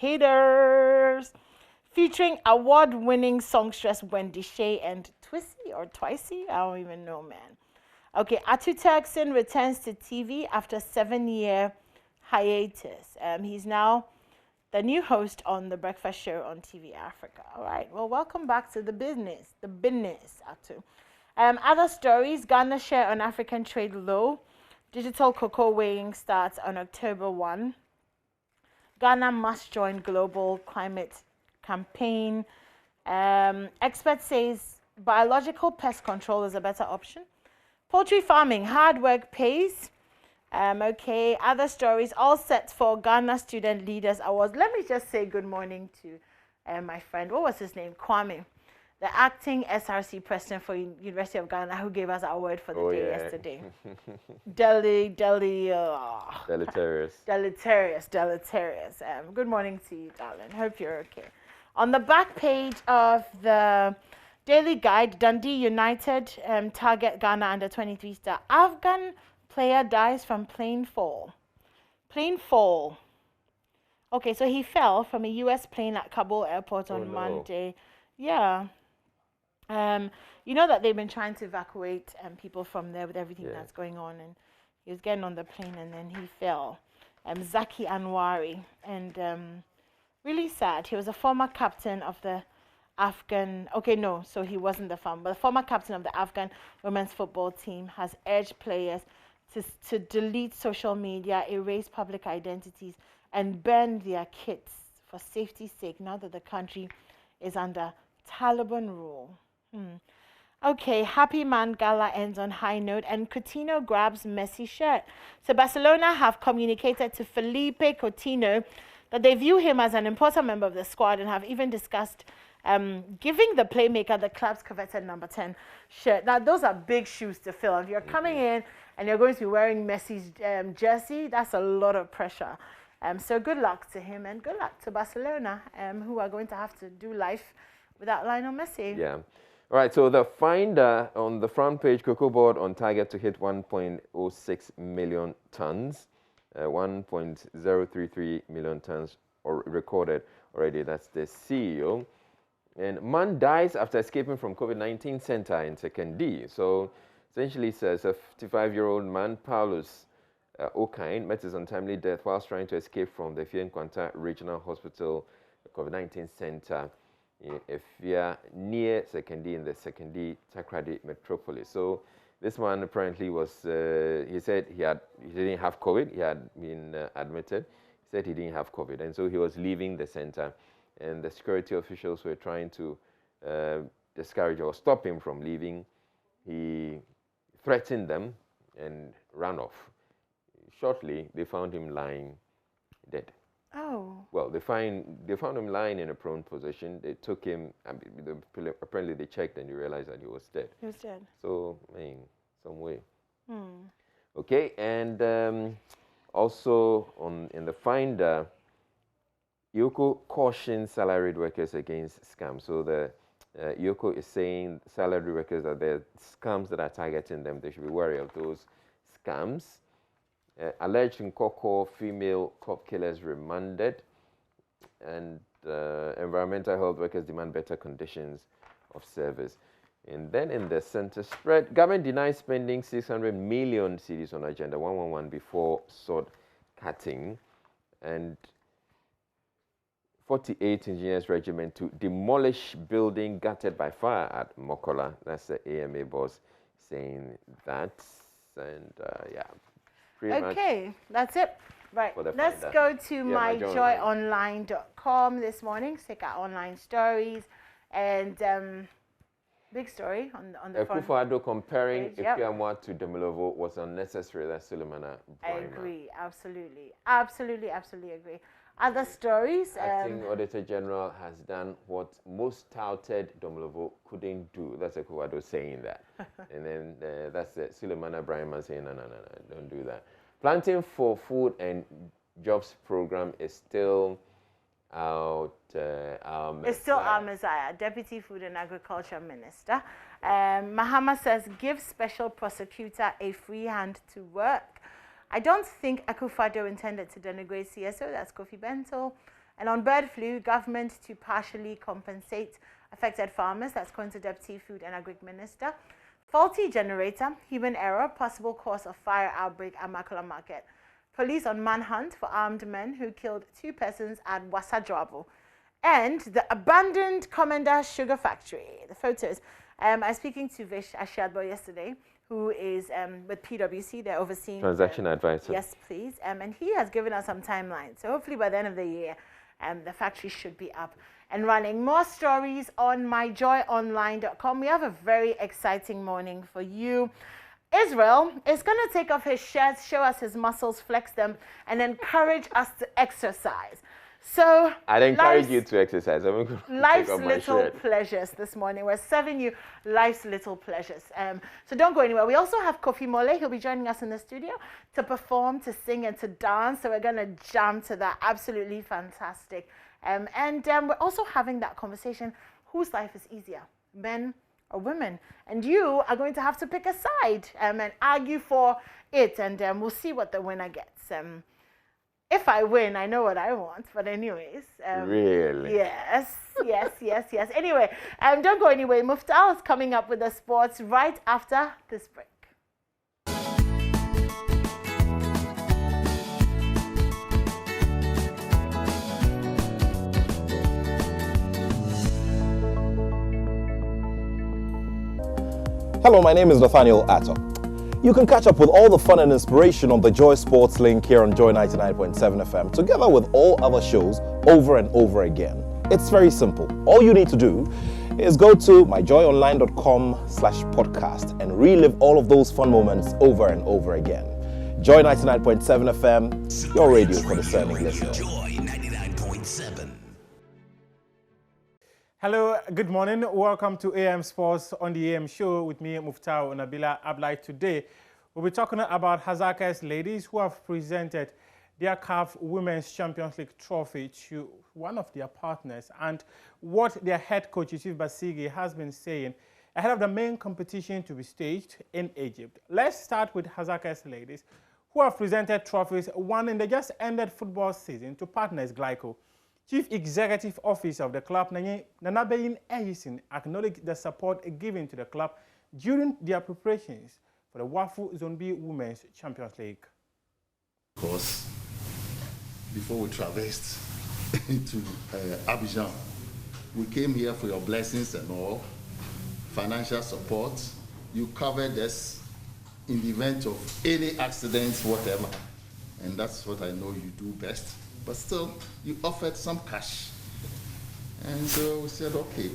featuring award-winning songstress Wendy Shay and Twissy or Twicey. I don't even know, man. Okay, Atu Turkson returns to TV after 7-year hiatus. He's now the new host on The Breakfast Show on TV Africa. All right, well, welcome back to the business, Atu. Other stories, Ghana share on African trade low. Digital cocoa weighing starts on October 1. Ghana must join global climate campaign. Expert says biological pest control is a better option. Poultry farming, hard work pays. Okay, other stories, all set for Ghana Student Leaders Awards. Let me just say good morning to my friend, what was his name? Kwame, the acting SRC president for University of Ghana, who gave us our award for the day yesterday. Deleterious. Good morning to you, darling. Hope you're okay. On the back page of the Daily Guide, Dundee United target Ghana under 23 star. Afghan player dies from plane fall. Okay, so he fell from a U.S. plane at Kabul airport on Monday. Yeah. You know that they've been trying to evacuate people from there with everything that's going on, and he was getting on the plane and then he fell. Zaki Anwari, and really sad. He was a former captain of the Afghan. Okay, no, so he wasn't the former captain of the Afghan women's football team has urged players to delete social media, erase public identities, and burn their kits for safety's sake now that the country is under Taliban rule. Okay, Happy Man Gala ends on high note, and Coutinho grabs Messi shirt. So Barcelona have communicated to Felipe Coutinho that they view him as an important member of the squad and have even discussed giving the playmaker the club's coveted number 10 shirt. Now, those are big shoes to fill. If you're coming in and you're going to be wearing Messi's jersey, that's a lot of pressure. So good luck to him, and good luck to Barcelona, who are going to have to do life without Lionel Messi. Yeah. All right, so the finder on the front page, cocoa board on target to hit 1.06 million tons, 1.033 million tons recorded already. That's the CEO. And man dies after escaping from COVID-19 center in Second D. So essentially says a 55-year-old man, Paulus Okain, met his untimely death whilst trying to escape from the Fienkwanta Regional Hospital COVID-19 center near Sekondi in the Sekondi Takrady metropolis. So this man apparently was, he said he didn't have COVID. He had been admitted. He said he didn't have COVID. And so he was leaving the center. And the security officials were trying to discourage or stop him from leaving. He threatened them and ran off. Shortly, they found him lying dead. Oh. Well, they found him lying in a prone position. They took him, apparently they checked and they realized that he was dead. He was dead. So, I mean, some way. Okay, and also in the finder, Yoko cautions salaried workers against scams. So the Yoko is saying salaried workers that there are scams that are targeting them. They should be wary of those scams. Alleged Nkoko female cop killers remanded, and environmental health workers demand better conditions of service. And then in the center spread, government denies spending 600 million cedis on Agenda 111 before sword cutting, and 48 Engineers Regiment to demolish building gutted by fire at Mokola. That's the AMA boss saying that, and yeah. Okay, that's it. Right, let's go to myjoyonline.com this morning, check out online stories, and big story on the front. Akufo-Addo comparing Efiamwa to Demilovo was unnecessary. That's Sulemana Brima. I agree, absolutely agree. Other stories. Acting Auditor General has done what most touted Demilovo couldn't do. That's Akufo-Addo saying that. And then that's Sulemana Brima saying, no, don't do that. Planting for Food and Jobs program is still out. It's still our Messiah, Deputy Food and Agriculture Minister. Mahama says, give special prosecutor a free hand to work. I don't think Akufo-Addo intended to denigrate CSO, that's Kofi Bento. And on bird flu, government to partially compensate affected farmers, that's going to Deputy Food and Agri Minister. Faulty generator, human error, possible cause of fire outbreak at Makula Market. Police on manhunt for armed men who killed 2 persons at Wasadrobo. And the abandoned Commander Sugar Factory. The photos. I was speaking to Vish Ashiadbo yesterday, who is with PwC. They're overseeing transaction advisor. Yes, please. And he has given us some timeline. So hopefully by the end of the year, the factory should be up and running. More stories on myjoyonline.com. We have a very exciting morning for you. Israel is going to take off his shirts, show us his muscles, flex them, and encourage us to exercise. So I'd encourage you to exercise. Life's little pleasures this morning. We're serving you life's little pleasures. So don't go anywhere. We also have Kofi Mole. He'll be joining us in the studio to perform, to sing, and to dance. So we're going to jam to that. Absolutely fantastic. And we're also having that conversation. Whose life is easier, men or women? And you are going to have to pick a side and argue for it. And we'll see what the winner gets. If I win, I know what I want. But anyways. Really? Yes. Anyway, don't go anywhere. Muftal is coming up with the sports right after this break. Hello, my name is Nathaniel Atto. You can catch up with all the fun and inspiration on the Joy Sports link here on Joy 99.7 FM, together with all other shows over and over again. It's very simple. All you need to do is go to myjoyonline.com/podcast and relive all of those fun moments over and over again. Joy 99.7 FM, your radio for discerning listeners. Joy 99.7. Hello, good morning. Welcome to AM Sports on the AM show with me, Muftau Nabila Ablai. Today, we'll be talking about Hazaka's ladies who have presented their CAF Women's Champions League trophy to one of their partners and what their head coach, Yusuf Basigi, has been saying ahead of the main competition to be staged in Egypt. Let's start with Hazaka's ladies who have presented trophies won in the just ended football season to partners Glyco. Chief Executive Officer of the club, Nanabeyin Ehisin, acknowledged the support given to the club during their preparations for the WAFU Zone B Women's Champions League. Of course, before we traversed into Abidjan, we came here for your blessings and all, financial support. You covered us in the event of any accidents, whatever, and that's what I know you do best. But still, you offered some cash. And so we said, okay,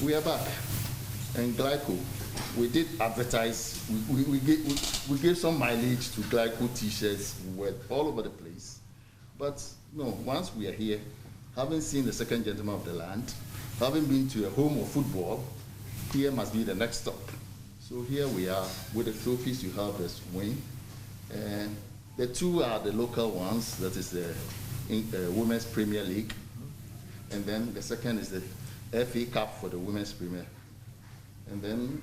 we are back. And Glyco, we did advertise, we gave some mileage to Glyco t-shirts, we were all over the place. But no, once we are here, having seen the second gentleman of the land, having been to a home of football, here must be the next stop. So here we are with the trophies you have this wing. And the two are the local ones, that is the Women's Premier League. And then the second is the FA Cup for the Women's Premier. And then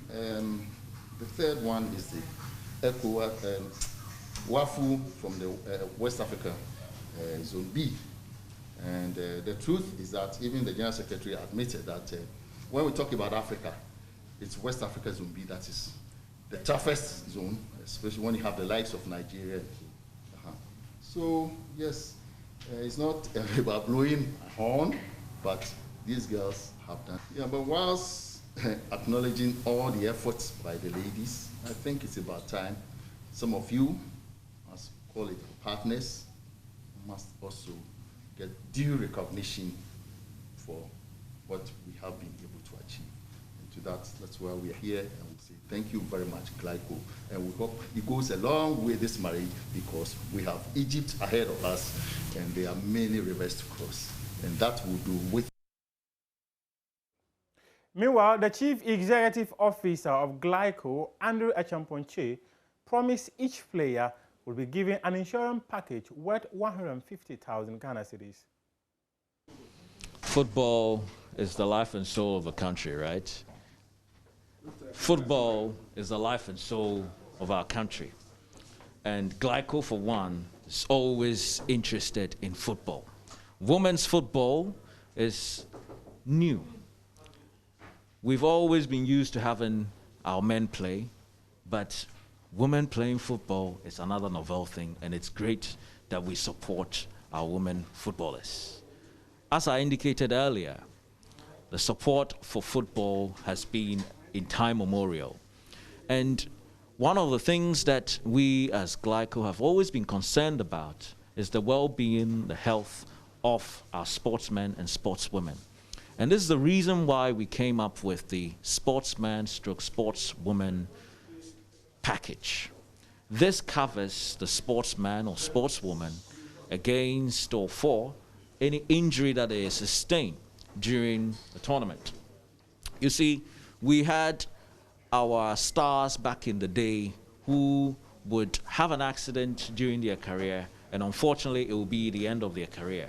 the third one is the WAFU from the West Africa Zone B. And the truth is that even the General Secretary admitted that when we talk about Africa, it's West Africa Zone B that is the toughest zone, especially when you have the likes of Nigeria. So, yes, it's not about blowing a horn, but these girls have done. Yeah, but whilst acknowledging all the efforts by the ladies, I think it's about time some of you, must call it partners, must also get due recognition for what we have been able to achieve. And to that's why we are here, and we say thank you very much, Glyco. And we hope it goes a long way, this marriage, because we have Egypt ahead of us, and there are many rivers to cross. And that will do with. Meanwhile, the Chief Executive Officer of Glyco, Andrew Echamponche, promised each player will be given an insurance package worth 150,000 Ghana cedis. Football is the life and soul of a country, right? Football is the life and soul of our country. And Glyco, for one, is always interested in football. Women's football is new. We've always been used to having our men play, but women playing football is another novel thing, and it's great that we support our women footballers. As I indicated earlier, the support for football has been in time memorial. And one of the things that we as GLICO have always been concerned about is the well-being, the health of our sportsmen and sportswomen. And this is the reason why we came up with the sportsman/sportswoman package. This covers the sportsman or sportswoman against or for any injury that they sustain during the tournament. You see, we had our stars back in the day who would have an accident during their career, and unfortunately it will be the end of their career.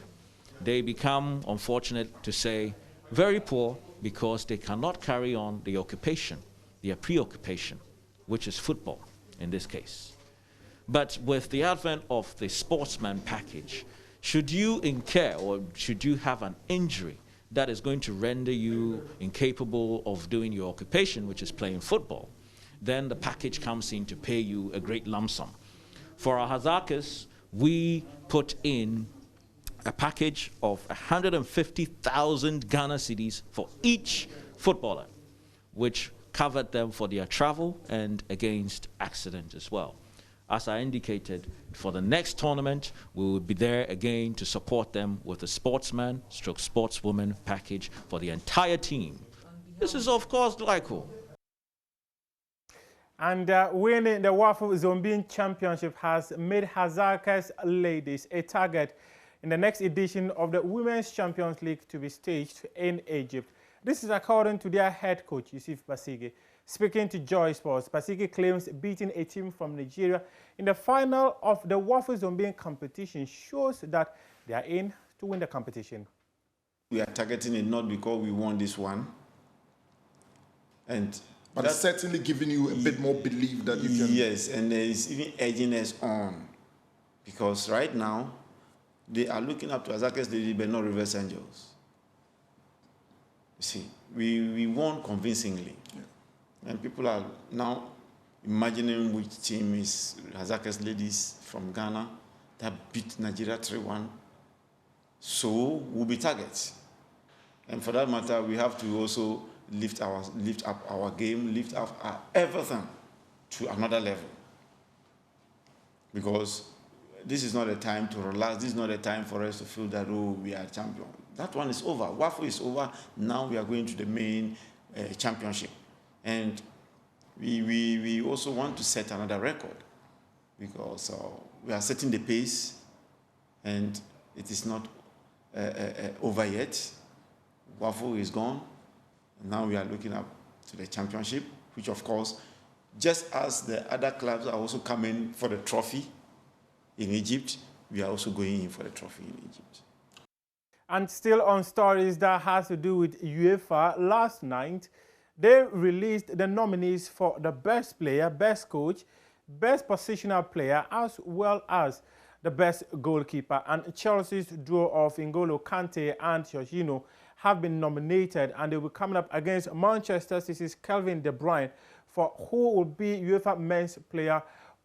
They become, unfortunate to say, very poor because they cannot carry on the occupation, their preoccupation, which is football in this case. But with the advent of the sportsman package, should you incur or should you have an injury that is going to render you incapable of doing your occupation, which is playing football, then the package comes in to pay you a great lump sum. For our Hazakas, we put in a package of 150,000 Ghana cedis for each footballer, which covered them for their travel and against accident as well. As I indicated, for the next tournament, we will be there again to support them with a sportsman/sportswoman package for the entire team. This is, of course, GLICO. And winning the Waffle Zombie Championship has made Hazakas ladies a target in the next edition of the Women's Champions League to be staged in Egypt. This is according to their head coach, Yusuf Basige. Speaking to Joy Sports, Basige claims beating a team from Nigeria in the final of the Waffle Zombie competition shows that they are in to win the competition. We are targeting it not because we won this one, but it's certainly giving you a bit more belief that you can. Yes, and there is even edging us on, because right now they are looking up to Hazakas Lady, but not Reverse Angels. You see, we won convincingly. Yeah. And people are now imagining which team is Hazakas Ladies from Ghana that beat Nigeria 3-1. So we'll be targets. And for that matter, we have to also lift up our game, lift up our everything to another level. Because this is not a time to relax. This is not a time for us to feel that, oh, we are champion. That one is over. WAFO is over. Now we are going to the main championship. And we also want to set another record, because we are setting the pace, and it is not over yet. WAFO is gone. And now we are looking up to the championship, which, of course, just as the other clubs are also coming for the trophy in Egypt, we are also going in for the trophy in Egypt. And still on stories that has to do with UEFA, last night, they released the nominees for the best player, best coach, best positional player, as well as the best goalkeeper. And Chelsea's duo of N'Golo Kante and Jorginho have been nominated, and they will be coming up against Manchester City's Kevin De Bruyne for who will be UEFA Men's Player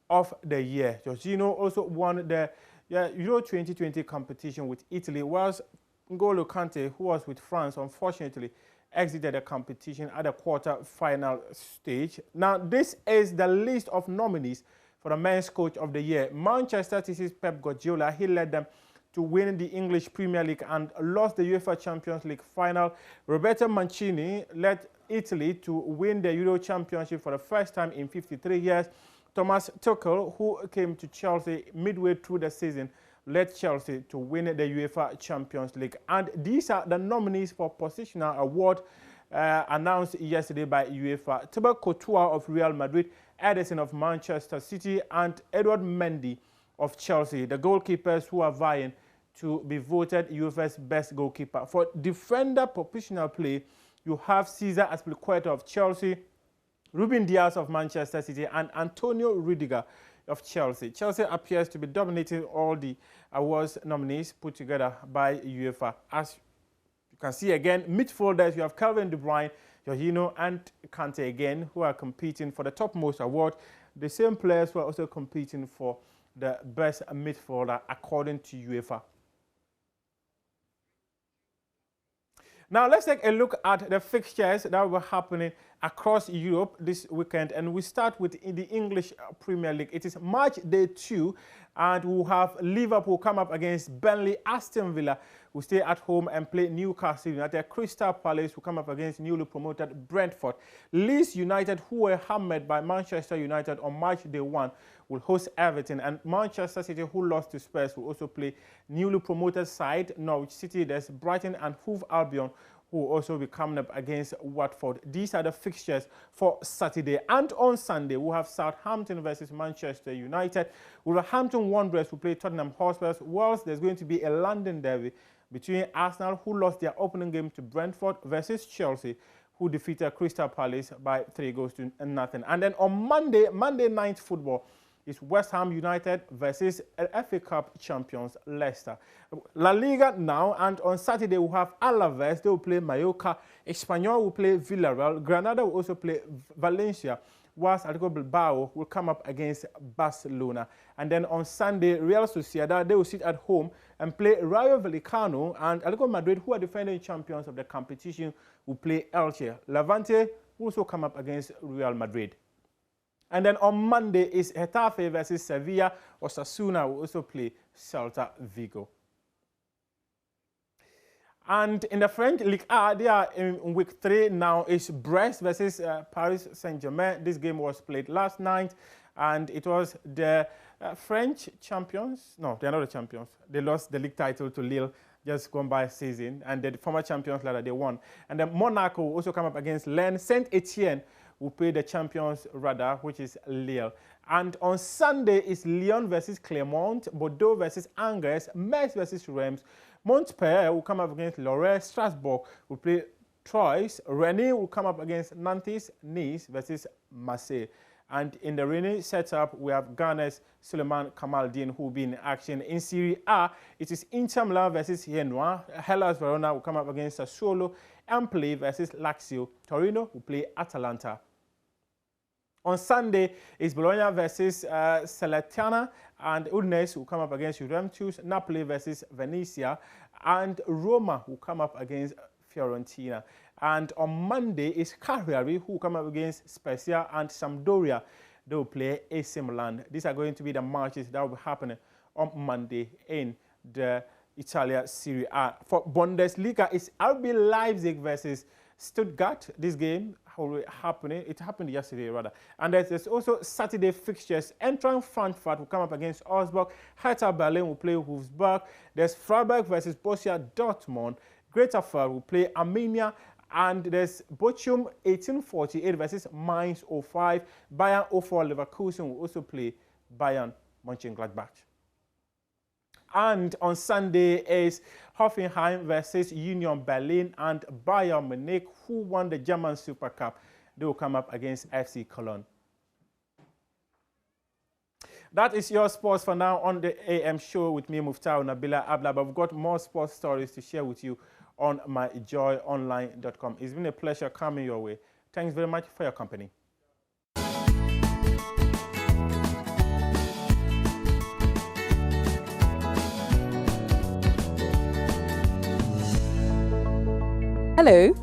of the Year. Jorginho also won the Euro 2020 competition with Italy, whilst N'Golo Kante, who was with France, unfortunately exited the competition at the quarter-final stage. Now, this is the list of nominees for the Men's Coach of the Year. Manchester City's Pep Guardiola, he led them to win the English Premier League and lost the UEFA Champions League final. Roberto Mancini led Italy to win the Euro Championship for the first time in 53 years. Thomas Tuchel, who came to Chelsea midway through the season, led Chelsea to win the UEFA Champions League. And these are the nominees for positional award announced yesterday by UEFA. Thibaut Courtois of Real Madrid, Ederson of Manchester City, and Edouard Mendy of Chelsea, the goalkeepers who are vying to be voted UEFA's best goalkeeper. For defender positional play, you have Cesar Azpilicueta of Chelsea, Ruben Dias of Manchester City, and Antonio Rudiger of Chelsea. Chelsea appears to be dominating all the awards nominees put together by UEFA. As you can see again, midfielders, you have Kevin De Bruyne, Jorginho, and Kante again, who are competing for the topmost award. The same players who are also competing for the best midfielder according to UEFA. Now let's take a look at the fixtures that were happening across Europe this weekend, and we start with the English Premier League. It is match day 2, and we'll have Liverpool come up against Burnley. Aston Villa will stay at home and play Newcastle United. Crystal Palace will come up against newly promoted Brentford. Leeds United, who were hammered by Manchester United on match day 1, will host Everton, and Manchester City, who lost to Spurs, will also play newly promoted side Norwich City. There's Brighton and Hove Albion, who will also be coming up against Watford. These are the fixtures for Saturday. And on Sunday, we'll have Southampton versus Manchester United. Wolverhampton Wanderers will play Tottenham Hotspur. Whilst there's going to be a London derby between Arsenal, who lost their opening game to Brentford, versus Chelsea, who defeated Crystal Palace by 3-0. And then on Monday night football, is West Ham United versus FA Cup champions Leicester. La Liga now, and on Saturday we'll have Alaves. They will play Mallorca. Espanyol will play Villarreal. Granada will also play Valencia, whilst Atletico Bilbao will come up against Barcelona. And then on Sunday, Real Sociedad, they will sit at home and play Rayo Vallecano, and Atletico Madrid, who are defending champions of the competition, will play Elche. Levante will also come up against Real Madrid. And then on Monday is Getafe versus Sevilla. Osasuna will also play Celta Vigo. And in the French Ligue A, they are in week 3 now. It's Brest versus Paris Saint-Germain. This game was played last night, and it was the French champions. No, they're not the champions. They lost the league title to Lille just gone by season, and the former champions later, they won. And then Monaco will also come up against Lens. Saint-Etienne will play the champions radar, which is Lille. And on Sunday is Lyon versus Clermont, Bordeaux versus Angers, Metz versus Reims, Montpellier will come up against Lorient, Strasbourg will play Troyes, Rennes will come up against Nantes, Nice versus Marseille. And in the Rennes setup, we have Ghana's Suleiman Kamaldeen, who will be in action. In Serie A, it is Inter Milan versus Genoa, Hellas Verona will come up against Sassuolo, Empoli versus Lazio, Torino will play Atalanta. On Sunday is Bologna versus Salernitana, and Udinese will come up against Juventus, Napoli versus Venezia, and Roma will come up against Fiorentina. And on Monday is Cagliari, who will come up against Spezia, and Sampdoria. They will play AC Milan. These are going to be the matches that will be happening on Monday in the Italia Serie A. For Bundesliga, it's RB Leipzig versus Stuttgart. This game happening. It happened yesterday, rather. And there's also Saturday fixtures. Eintracht Frankfurt will come up against Augsburg. Hertha Berlin will play Wolfsburg. There's Freiburg versus Borussia Dortmund. Greater Fürth will play Arminia. And there's Bochum 1848 versus Mainz 05. Bayern 04 Leverkusen will also play Bayern Mönchengladbach. And on Sunday is Hoffenheim versus Union Berlin, and Bayern Munich, who won the German Super Cup. They will come up against FC Cologne. That is your sports for now on the AM show with me, Muftau Nabila Abla. But we've got more sports stories to share with you on myjoyonline.com. It's been a pleasure coming your way. Thanks very much for your company. Hello,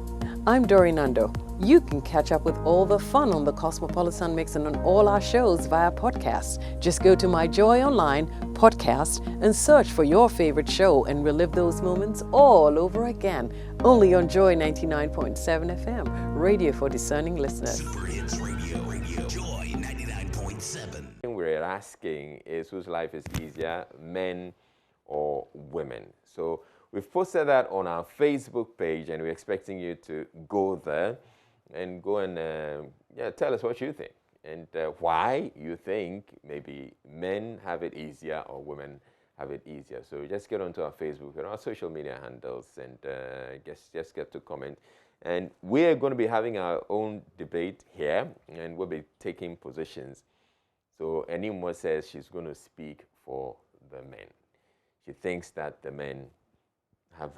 I'm Dori Nando. You can catch up with all the fun on the Cosmopolitan Mix and on all our shows via podcast. Just go to My Joy Online podcast and search for your favorite show and relive those moments all over again. Only on Joy 99.7 FM, radio for discerning listeners. Super Hits Radio, Joy 99.7. We're asking is whose life is easier, men or women? So we've posted that on our Facebook page, and we're expecting you to go there and go and tell us what you think and why you think maybe men have it easier or women have it easier. So just get onto our Facebook and our social media handles and just get to comment. And we're going to be having our own debate here, and we'll be taking positions. So Enimo says she's going to speak for the men. She thinks that the men have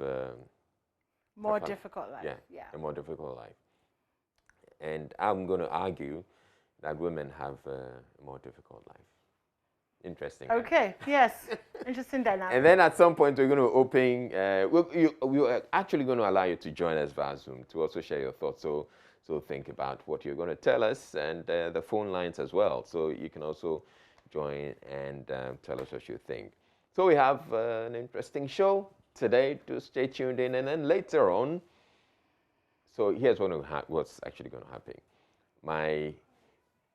More difficult life. Yeah, a more difficult life. And I'm going to argue that women have a more difficult life. Interesting. Okay, yes. Interesting dynamic. And then at some point, we're going to open, we're actually going to allow you to join us via Zoom to also share your thoughts. So think about what you're going to tell us, and the phone lines as well. So you can also join and tell us what you think. So we have an interesting show today, to stay tuned in. And then later on, so here's what's actually going to happen.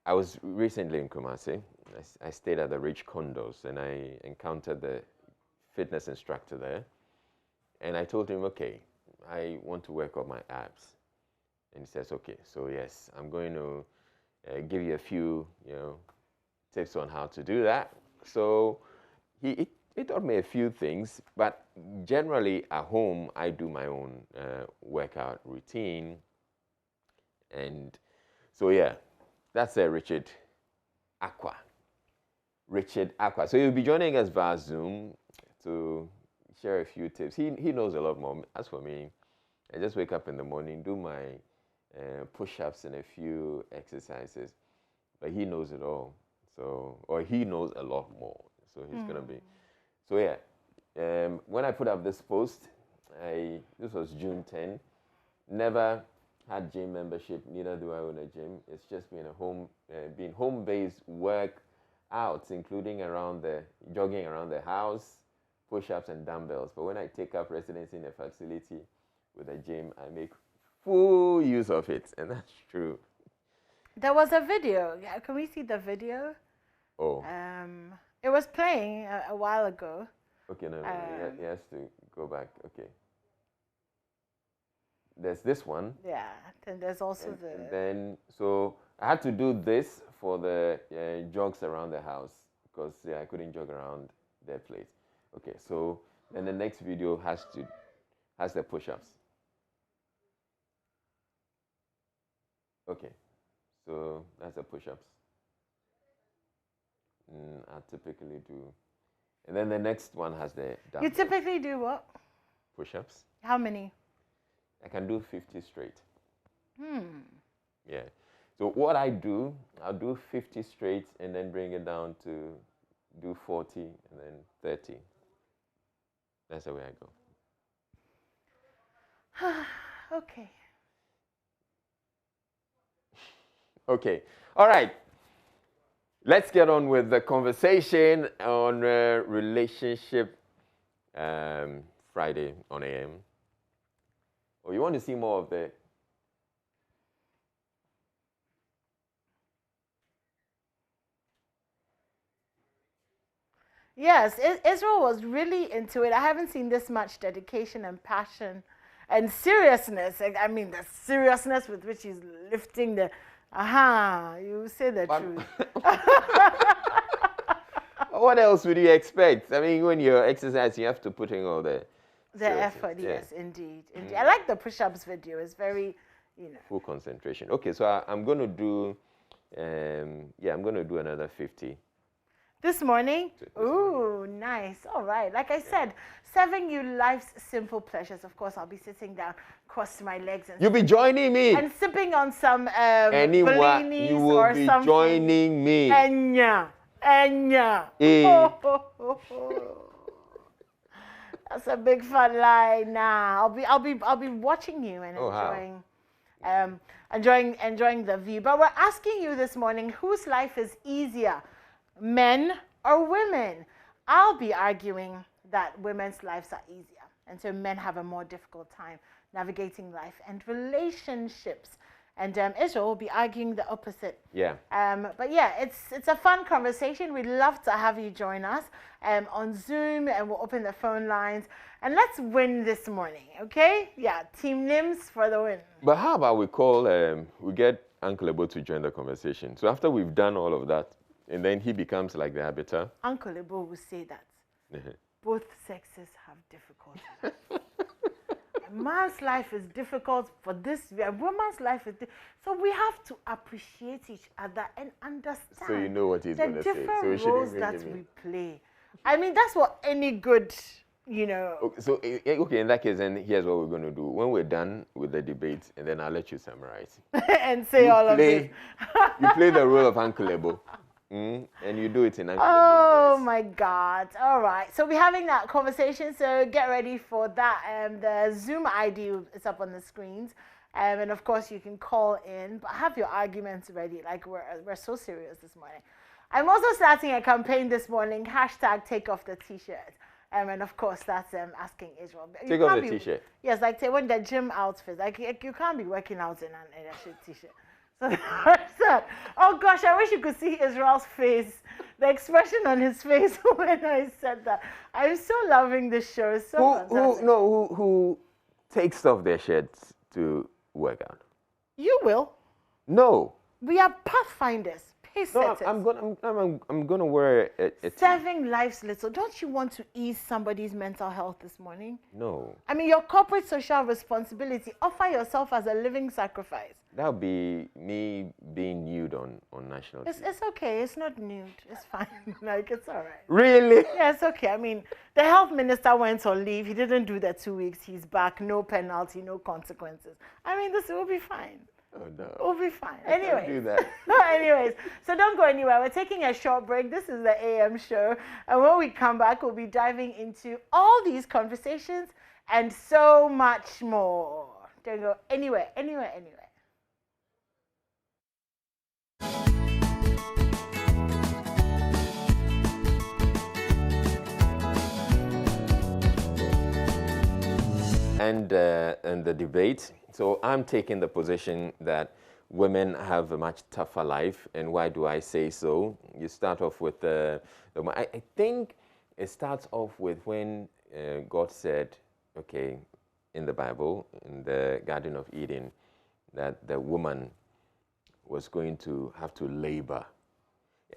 I was recently in Kumasi. I stayed at the Rich Condos, and I encountered the fitness instructor there. And I told him, okay, I want to work on my abs. And he says, okay, so yes, I'm going to give you a few, tips on how to do that. So he taught me a few things, but generally at home, I do my own workout routine. And so, yeah, that's Richard Aqua. Richard Aqua. So he'll be joining us via Zoom to share a few tips. He knows a lot more. As for me, I just wake up in the morning, do my push-ups and a few exercises, but he knows it all. Or he knows a lot more. So he's going to be. So yeah, when I put up this post, this was June 10. Never had gym membership, neither do I own a gym. It's just been home-based workouts, including jogging around the house, push-ups and dumbbells. But when I take up residence in a facility with a gym, I make full use of it, and that's true. There was a video. Can we see the video? Oh. It was playing a while ago. Okay, no, he has to go back. Okay. There's this one. Yeah, then there's also so I had to do this for the jogs around the house because I couldn't jog around their place. Okay, so then the next video has the push-ups. Okay, so that's the push-ups. I typically do. And then the next one has the dumbbells. You typically do what? Push-ups. How many? I can do 50 straight. Yeah. So what I do, I'll do 50 straight and then bring it down to do 40 and then 30. That's the way I go. Okay. Okay. All right. Let's get on with the conversation on Relationship Friday on AM. Oh, you want to see more of the... Yes, Israel was really into it. I haven't seen this much dedication and passion and seriousness. I mean, the seriousness with which he's lifting the... you say the truth. What else would you expect? I mean, when you're exercising, you have to put in all the effort. Yes, indeed. I like the push-ups video. It's very, full concentration. Okay, so I'm going to do, I'm going to do another 50. This morning? Ooh, nice. All right. Like I said, serving you life's simple pleasures. Of course, I'll be sitting down, cross my legs. And you'll be joining me. And sipping on some Anyone, you will be joining me. Enya. That's a big fun line. Nah, I'll be watching you and enjoying the view. But we're asking you this morning, whose life is easier, men or women? I'll be arguing that women's lives are easier, and so men have a more difficult time navigating life and relationships. And Israel will be arguing the opposite. Yeah. But yeah, it's a fun conversation. We'd love to have you join us on Zoom, and we'll open the phone lines. And let's win this morning, okay? Yeah, Team NIMS for the win. But how about we get Uncle Ebo to join the conversation. So after we've done all of that, and then he becomes like the arbiter. Uncle Ebo will say that both sexes have difficulties. A man's life is difficult for this, a woman's life is so we have to appreciate each other and understand. So you know what he's going to say. The different roles that we play. I mean, that's what any good, you know. Okay, so, okay, in that case, then here's what we're going to do. When we're done with the debate, and then I'll let you summarize. And say all of this. You play the role of Uncle Ebo, and you do it in Uncle Oh Ebo's voice. my God. All right. So we're having that conversation. So get ready for that. The Zoom ID is up on the screens. And of course, you can call in, but have your arguments ready. Like we're so serious this morning. I'm also starting a campaign this morning, hashtag take off the t-shirt. And of course, that's asking Israel. Take off the t-shirt? Yes, like when the gym outfits. Like you can't be working out in a shit t-shirt. So that's that. Oh gosh, I wish you could see Israel's face, the expression on his face when I said that. I'm so loving this show. It's so fantastic. Who takes off their shirts to work out? You will. No. We are pathfinders. No, I'm gonna wear a Serving life's little. Don't you want to ease somebody's mental health this morning? No. I mean, your corporate social responsibility. Offer yourself as a living sacrifice. That would be me being nude on national TV. It's okay. It's not nude. It's fine. Like, it's all right. Really? Yeah, it's okay. I mean, the health minister went on leave. He didn't do the 2 weeks. He's back. No penalty, no consequences. I mean, this will be fine. Oh, no. We'll be fine. I can't Anyway. do that. Anyways, so don't go anywhere. We're taking a short break. This is the AM show. And when we come back, we'll be diving into all these conversations and so much more. Don't go anywhere. And the debate. So I'm taking the position that women have a much tougher life. And why do I say so? You start off with I think it starts off with when God said, okay, in the Bible, in the Garden of Eden, that the woman was going to have to labor.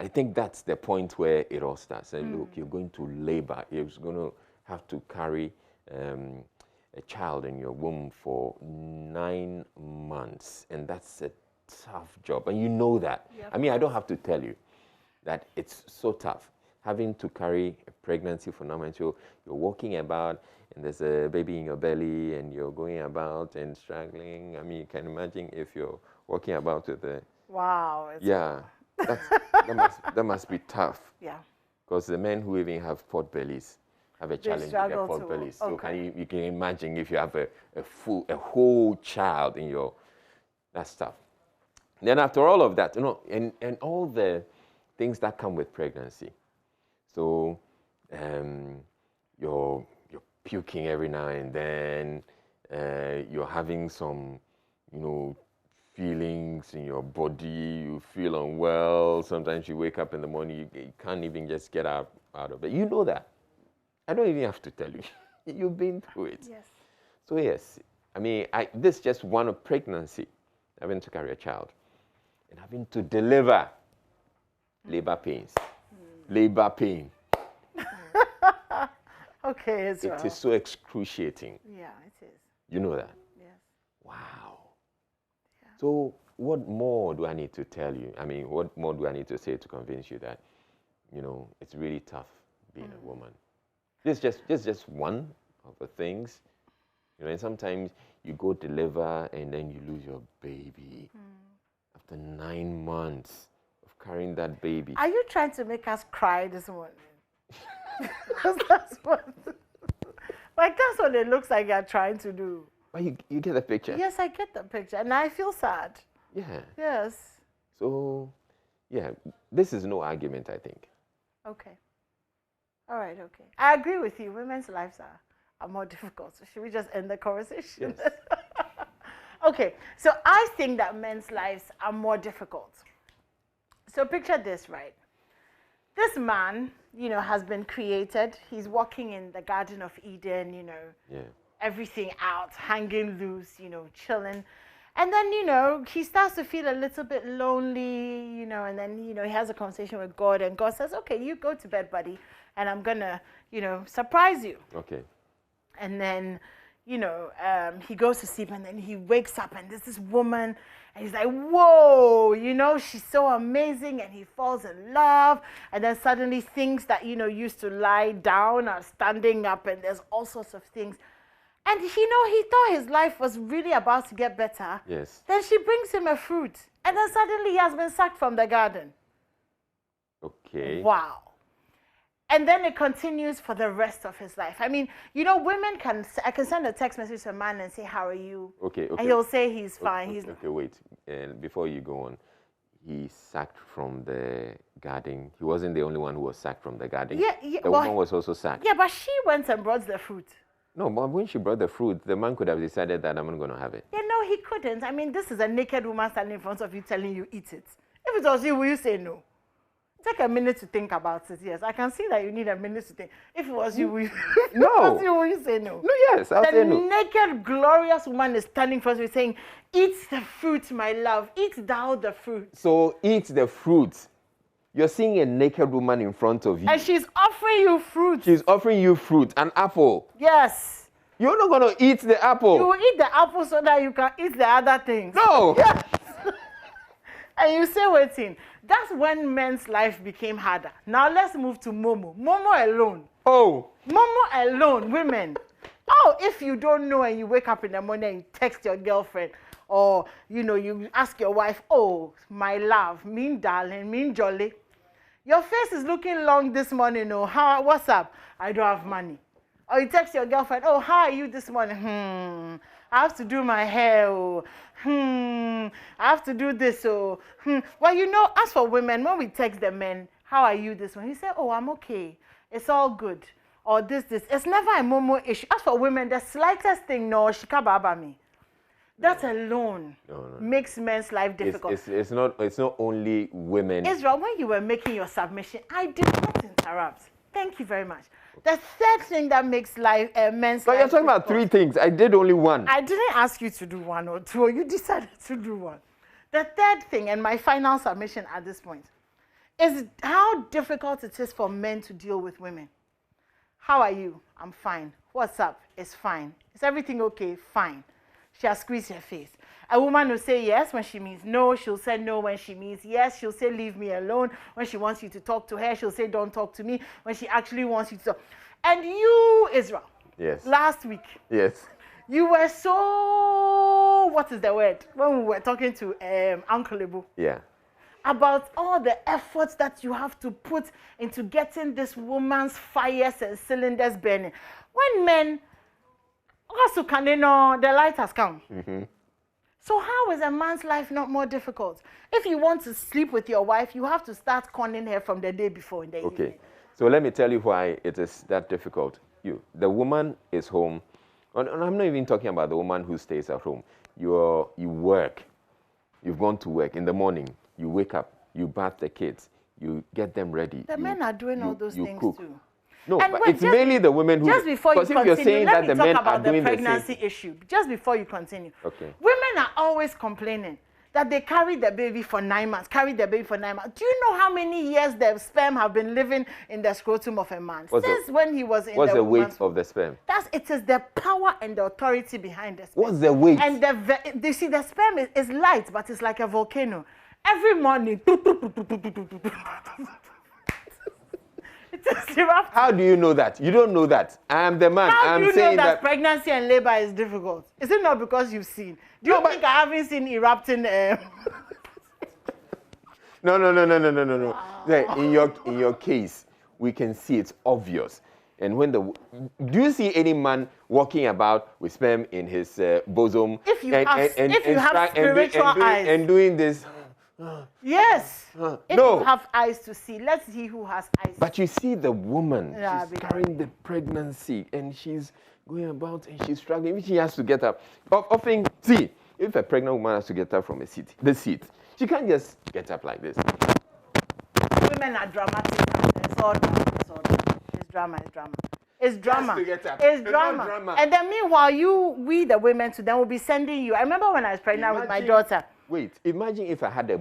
I think that's the point where it all starts. And look, you're going to labor. You're going to have to carry a child in your womb for 9 months, and that's a tough job, and you know that. Yep. I mean, I don't have to tell you that it's so tough having to carry a pregnancy for 9 months. You're walking about, and there's a baby in your belly, and you're going about and struggling. I mean, you can imagine if you're walking about with a wow. Yeah, that must be tough. Yeah, because the men who even have pot bellies have a challenge with their pot bellies. So you can imagine if you have a whole child in your, that's tough. Then after all of that, and all the things that come with pregnancy. So you're puking every now and then. You're having some, feelings in your body. You feel unwell. Sometimes you wake up in the morning, you can't even just get out of it. You know that. I don't even have to tell you. You've been through it. Yes. So yes, I mean, this is just one of pregnancy, having to carry a child, and having to deliver labor pains, labor pain. Okay, as well. It is so excruciating. Yeah, it is. You know that? Yes. Wow. Yeah. So what more do I need to tell you? I mean, what more do I need to say to convince you that, it's really tough being a woman? This is just one of the things. And sometimes you go deliver and then you lose your baby after 9 months of carrying that baby. Are you trying to make us cry this morning? Because that's what it looks like you're trying to do. But you get the picture? Yes, I get the picture. And I feel sad. Yeah. Yes. So, yeah, this is no argument, I think. Okay. All right, okay. I agree with you. Women's lives are more difficult. So should we just end the conversation? Yes. Okay, so I think that men's lives are more difficult. So picture this, right? This man, has been created. He's walking in the Garden of Eden, everything out, hanging loose, chilling. And then, he starts to feel a little bit lonely, and then, he has a conversation with God, and God says, okay, you go to bed, buddy, and I'm going to, surprise you. Okay. And then, you know, he goes to sleep and then he wakes up and there's this woman and he's like, whoa, you know, she's so amazing, and he falls in love, and then suddenly things that, you know, used to lie down are standing up, and there's all sorts of things. And, you know, he thought his life was really about to get better. Yes. Then she brings him a fruit, and then suddenly he has been sacked from the garden. Okay. Wow. And then it continues for the rest of his life. I mean, you know, women can, I can send a text message to a man and say, how are you? Okay, okay. And he'll say he's fine. Okay, He's okay, wait. And before you go on, he sacked from the garden. He wasn't the only one who was sacked from the garden. Yeah, The woman was also sacked. Yeah, but she went and brought the fruit. No, but when she brought the fruit, the man could have decided that I'm not going to have it. Yeah, no, he couldn't. I mean, this is a naked woman standing in front of you telling you eat it. If it was you, will you say no? Take a minute to think about it. Yes, I can see that you need a minute to think. If it was you, will you, No. will you say no? No, yes, I'll say no. The naked, glorious woman is standing in front of you saying, eat the fruit, my love. Eat thou the fruit. So eat the fruit. You're seeing a naked woman in front of you. And she's offering you fruit. She's offering you fruit, an apple. Yes. You're not going to eat the apple. You will eat the apple so that you can eat the other things. No. Yes. And you say, waiting. That's when men's life became harder. Now let's move to Momo. Momo alone. Oh. Momo alone, women. Oh, if you don't know and you wake up in the morning and you text your girlfriend, or, you know, you ask your wife, oh, my love, mean darling, mean jolly. Your face is looking long this morning. Oh, what's up? I don't have money. Or you text your girlfriend, oh, how are you this morning? I have to do my hair. Oh. I have to do this. Oh. Well, you know, as for women, when we text the men, how are you this morning? He said, oh, I'm okay. It's all good. Or this. It's never a Momo issue. As for women, the slightest thing, no, shikababa me. That alone makes men's life difficult. It's not only women. Israel, when you were making your submission, I did not interrupt. Thank you very much. The third thing that makes men's life. But you're talking about three things. I did only one. I didn't ask you to do one or two. You decided to do one. The third thing, and my final submission at this point, is how difficult it is for men to deal with women. How are you? I'm fine. What's up? It's fine. Is everything okay? Fine. She has squeezed her face. A woman will say yes when she means no. She'll say no when she means yes. She'll say leave me alone. When she wants you to talk to her, she'll say don't talk to me. When she actually wants you to talk. And you, Israel, yes, last week, yes, you were so, what is the word? When we were talking to Uncle Ibu. Yeah. About all the efforts that you have to put into getting this woman's fires and cylinders burning. When men, also can they know the light has come. Mm-hmm. So how is a man's life not more difficult? If you want to sleep with your wife, you have to start conning her from the day before in the evening. Okay. So let me tell you why it is that difficult. The woman is home. And I'm not even talking about the woman who stays at home. You work. You've gone to work in the morning. You wake up. You bath the kids. You get them ready. The men are doing all those things cook. too. No, but it's mainly the women who... Just before you continue, you're saying let that me the talk men about are doing the pregnancy the same. issue. Just before you continue. Okay. Women are always complaining that they carry the baby for 9 months, Do you know how many years the sperm have been living in the scrotum of a man? Since when he was in What's the weight woman's of the sperm? It is the power and the authority behind the sperm. What's the weight? And you see, the sperm is light, but it's like a volcano. Every morning, How do you know that? You don't know that. I am the man. How do you know saying that pregnancy and labor is difficult? Is it not because you've seen? Do you think I haven't seen erupting? No. In your case, we can see it's obvious. And when do you see any man walking about with sperm in his bosom? If you have spiritual eyes and doing this. Yes. If No. you have eyes to see, let's see who has eyes. But you see the woman, Yeah, she's carrying the pregnancy and she's going about and she's struggling. If she has to get up. Often, see, if a pregnant woman has to get up from the seat, she can't just get up like this. Women are dramatic. It's all drama. It's drama. Has to get up. It's It's drama. not drama. And then meanwhile, we the women to them will be sending you. I remember when I was pregnant with my daughter. Wait, imagine if I had a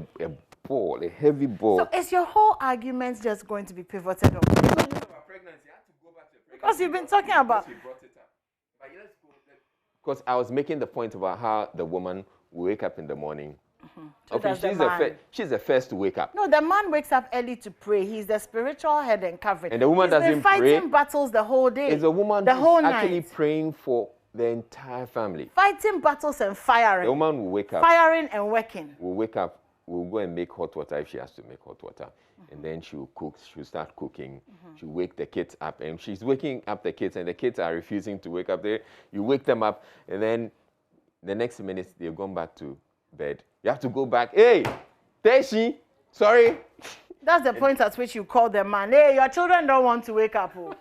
ball, a heavy ball. So is your whole argument just going to be pivoted on? Because you've been talking about. Because I was making the point about how the woman will wake up in the morning. So Okay, does the man. she's the first to wake up. No, the man wakes up early to pray. He's the spiritual head and covering. And the woman He's been doesn't pray. fighting battles the whole day. It's a woman the whole who's actually night. praying for the entire family. Fighting battles and firing. The woman will wake up. Firing and working. Will wake up. Will go and make hot water if she has to make hot water. And then she will cook. She'll start cooking. She'll wake the kids up. And she's waking up the kids, and the kids are refusing to wake up. You wake them up, and then the next minute, they've gone back to bed. You have to go back. Hey, Teshi, sorry. That's the point at which you call the man. Hey, your children don't want to wake up. Oh.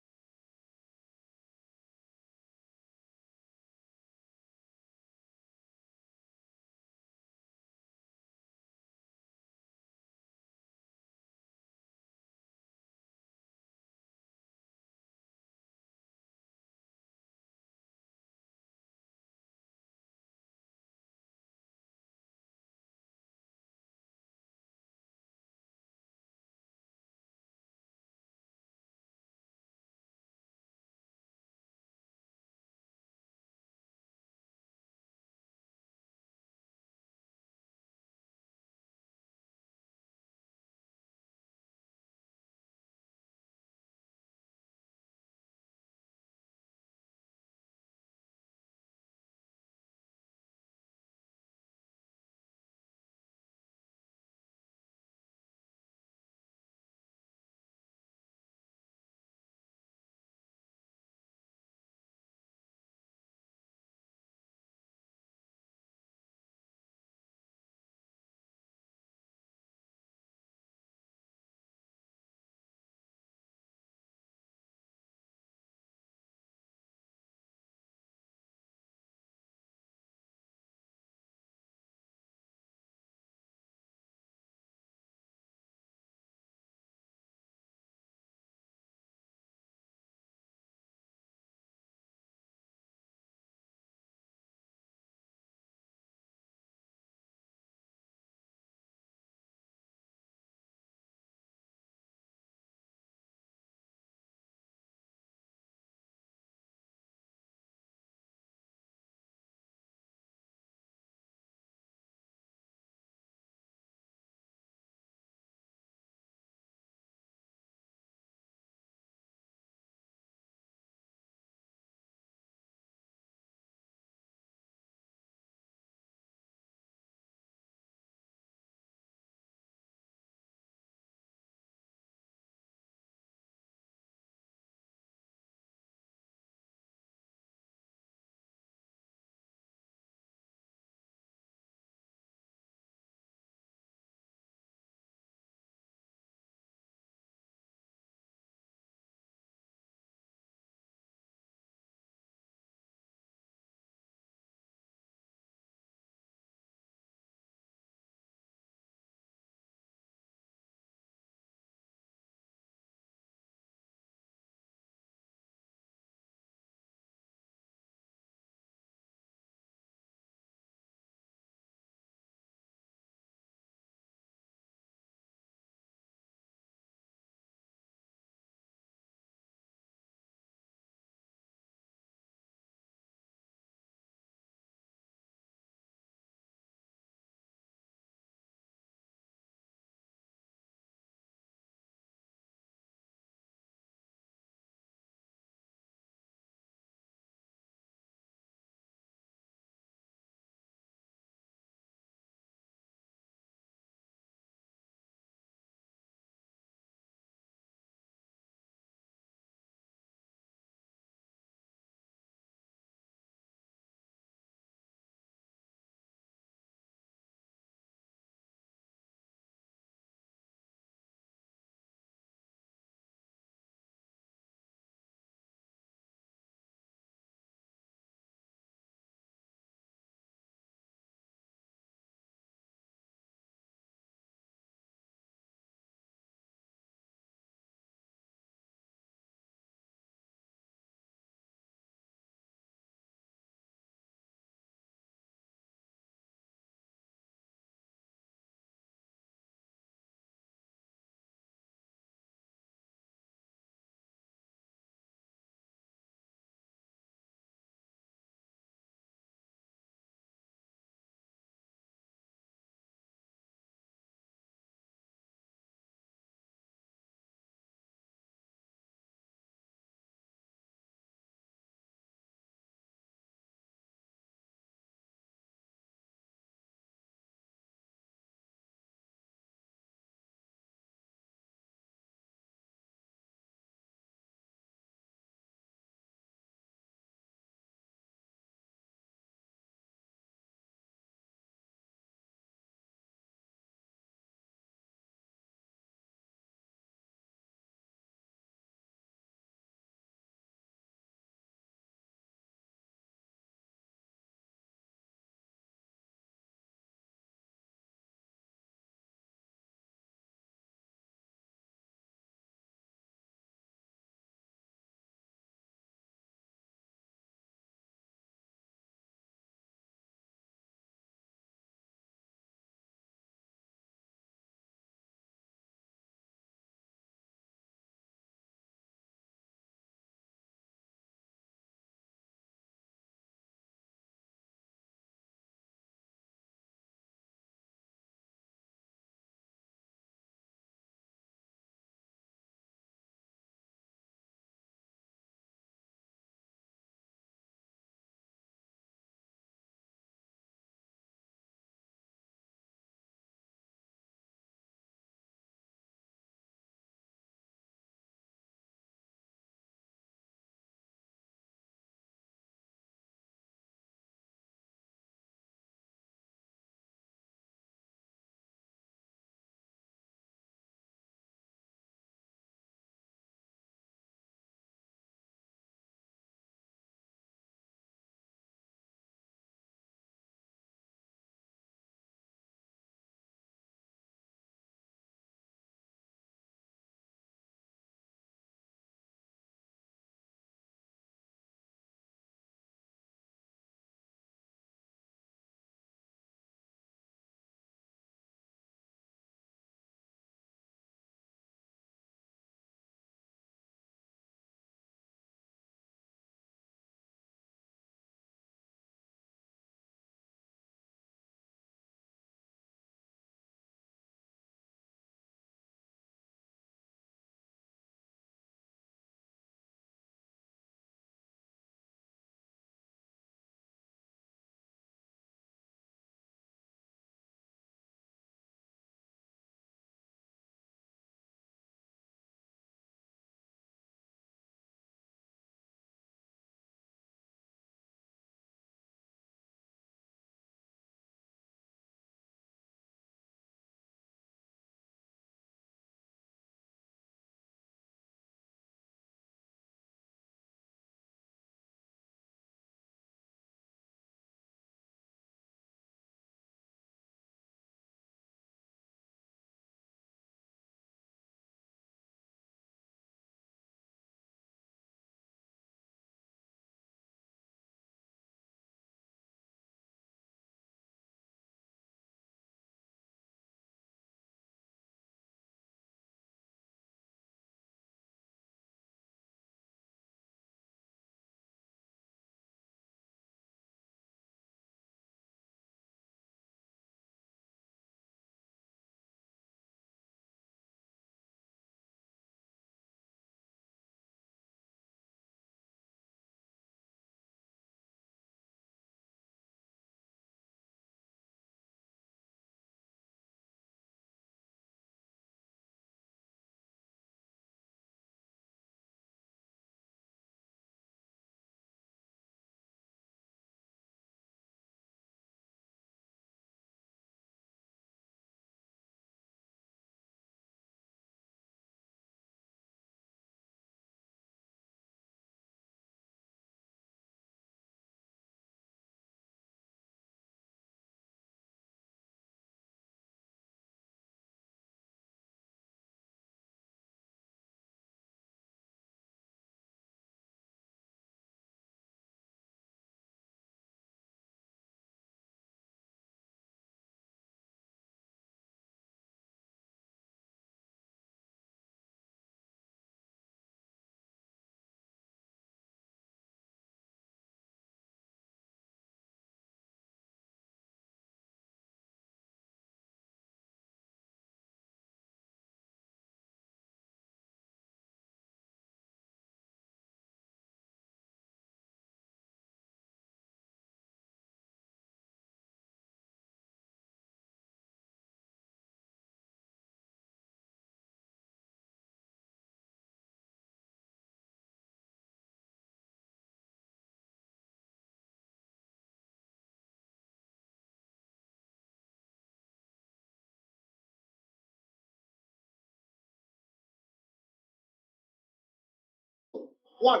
1,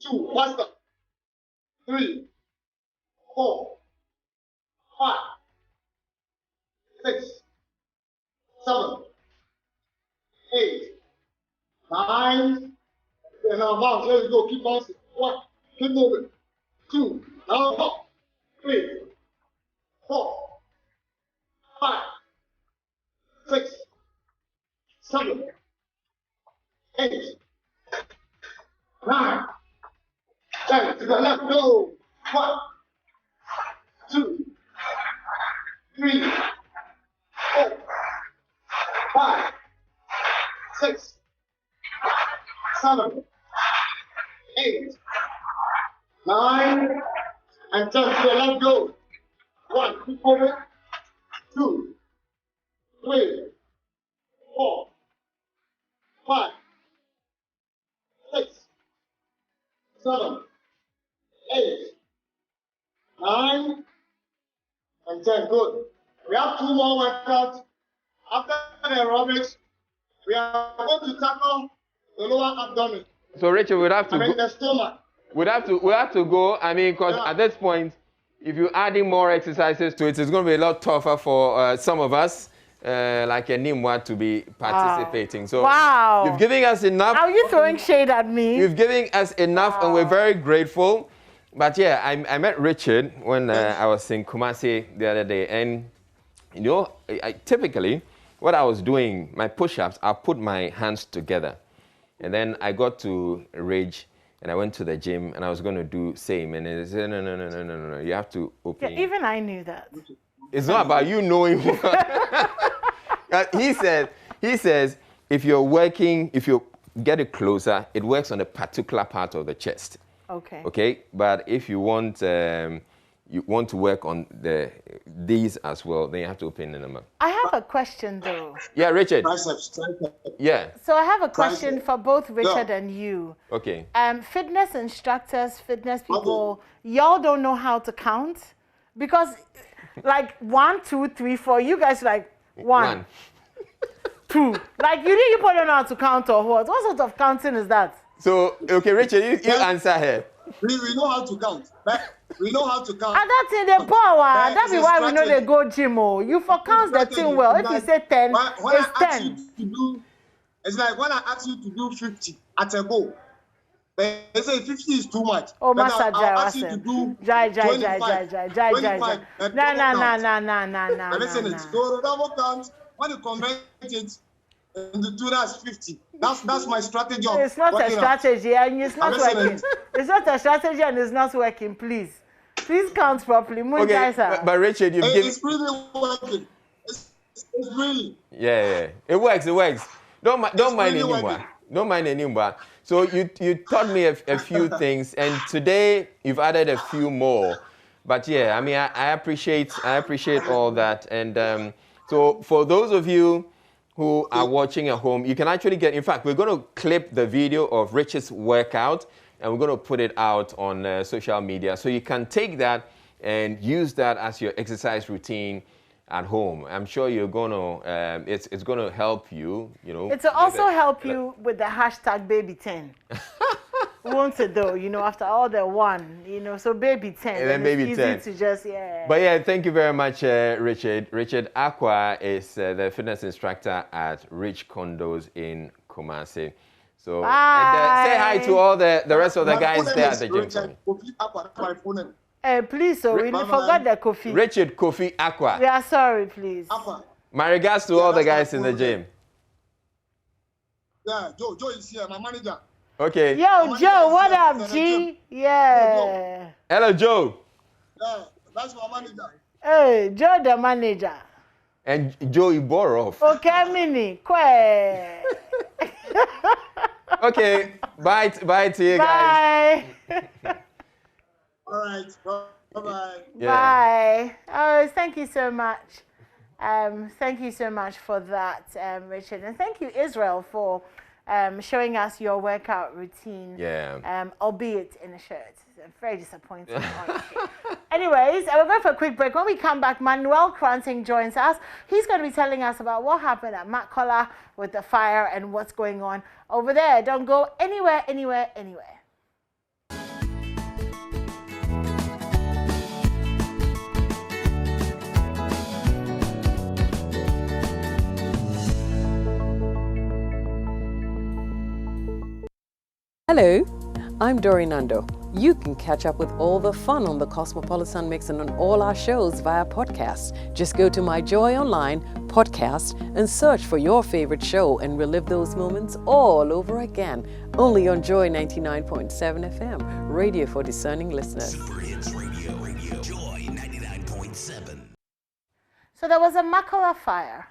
2, faster. 3, 4, 5, 6, 7, 8, 9. And now bounce. There you go. Keep bouncing. 1. Keep moving. 2. Now up. 3, 4, 5, 6, 7, 8, 9, 10. To the left. Go. 1, 2, 3, 4, 5, 6, 7, 8, 9, and 10. To the left. Go. 1. Keep moving. 2, 3, 4, 5, 6, 7, 8, 9, and 10. Good. We have 2 more workouts. After the aerobics, we are going to tackle the lower abdomen. So Rachel, we'd have to go. The stomach. We have to go. I mean, because at this point, if you're adding more exercises to it, it's going to be a lot tougher for some of us, like Nimwa, to be participating. So you've given us enough. Are you throwing shade at me? You've given us enough, and we're very grateful. But yeah, I met Richard when I was in Kumasi the other day, and you know, typically what I was doing, my push-ups, I put my hands together, and then I got to rage. And I went to the gym and I was going to do same. And they said, no, you have to open. Yeah, even I knew that. It's not about you knowing what. He says, if you get it closer, it works on a particular part of the chest. Okay. Okay? But if you want to work on these as well, then you have to open the number. I have a question though. Yeah, Richard. Triceps. Yeah. So I have a question for both Richard and you. Okay. Fitness instructors, fitness people, y'all don't know how to count? Because like 1, 2, 3, 4, you guys like 1, 2. Like you don't know how to count or what? What sort of counting is that? So, okay, Richard, you answer here. We know how to count. We know how to count. And that's in the power. That's why we know they go gym. Oh, you for count the thing well. If you say 10, it's 10. It's like when I ask you to do 50 at a go. They say 50 is too much. Oh, but Master I'll ask you to do 25. No. Listen, so double count. When you convert it into 2, that's 50. That's my strategy. It's not a strategy and it's not working. It's not a strategy and it's not working. Please count properly. Okay, but Richard, you've given. It's really working. It's really. Yeah. It works. Don't mind anymore. Don't mind anymore. So you taught me a few things, and today you've added a few more. But yeah, I mean, I appreciate all that. And so for those of you who are watching at home, you can actually get. In fact, we're going to clip the video of Richard's workout, and we're going to put it out on social media, so you can take that and use that as your exercise routine at home. I'm sure you're gonna. It's gonna help you. You know. It'll also help you with the hashtag baby10. Won't it though? You know, after all the 1, you know, so baby10. And then baby 10. Easy to just But yeah, thank you very much, Richard. Richard Aqua is the fitness instructor at Rich Condos in Kumasi. So and, say hi to all the rest of the guys there at the gym. Please, so we forgot the Kofi. Richard Kofi Aqua. We are sorry, please. My regards to all the guys in the gym. Yeah, Joe is here, my manager. Okay. Yo, Joe, what up, G? Yeah. Hello, Joe. Yeah, that's my manager. Hey, Joe, the manager. And Joe Iborov. Okay, Mini. Kwe. Okay, bye to you guys. Bye. All right. Bye-bye. Yeah. Bye. Oh, thank you so much. Thank you so much for that, Richard. And thank you, Israel, for showing us your workout routine. Yeah. Albeit in a shirt. very disappointing, honestly. Anyways, we're going for a quick break. When we come back, Manuel Kranting joins us. He's going to be telling us about what happened at Makola with the fire and what's going on over there. Don't go anywhere, anywhere, anywhere. Hello, I'm Dori Nando. You can catch up with all the fun on the Cosmopolitan Mix and on all our shows via podcast. Just go to My Joy Online podcast and search for your favorite show and relive those moments all over again. Only on Joy 99.7 FM, radio for discerning listeners. Super Hits Radio, Joy 99.7. So there was a Makola fire,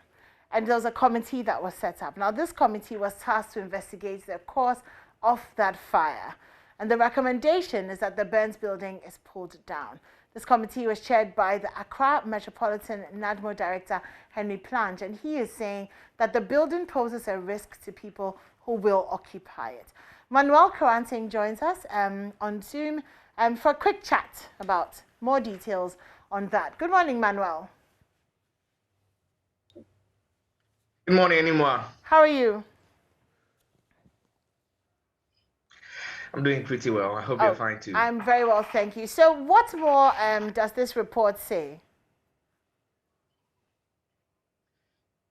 and there was a committee that was set up. Now, this committee was tasked to investigate the cause of that fire. And the recommendation is that the burnt building is pulled down. This committee was chaired by the Accra Metropolitan NADMO Director, Henry Plange, and he is saying that the building poses a risk to people who will occupy it. Manuel Kranting joins us on Zoom for a quick chat about more details on that. Good morning, Manuel. Good morning, Anima. How are you? I'm doing pretty well. I hope you're fine too. I'm very well, thank you. So what more does this report say?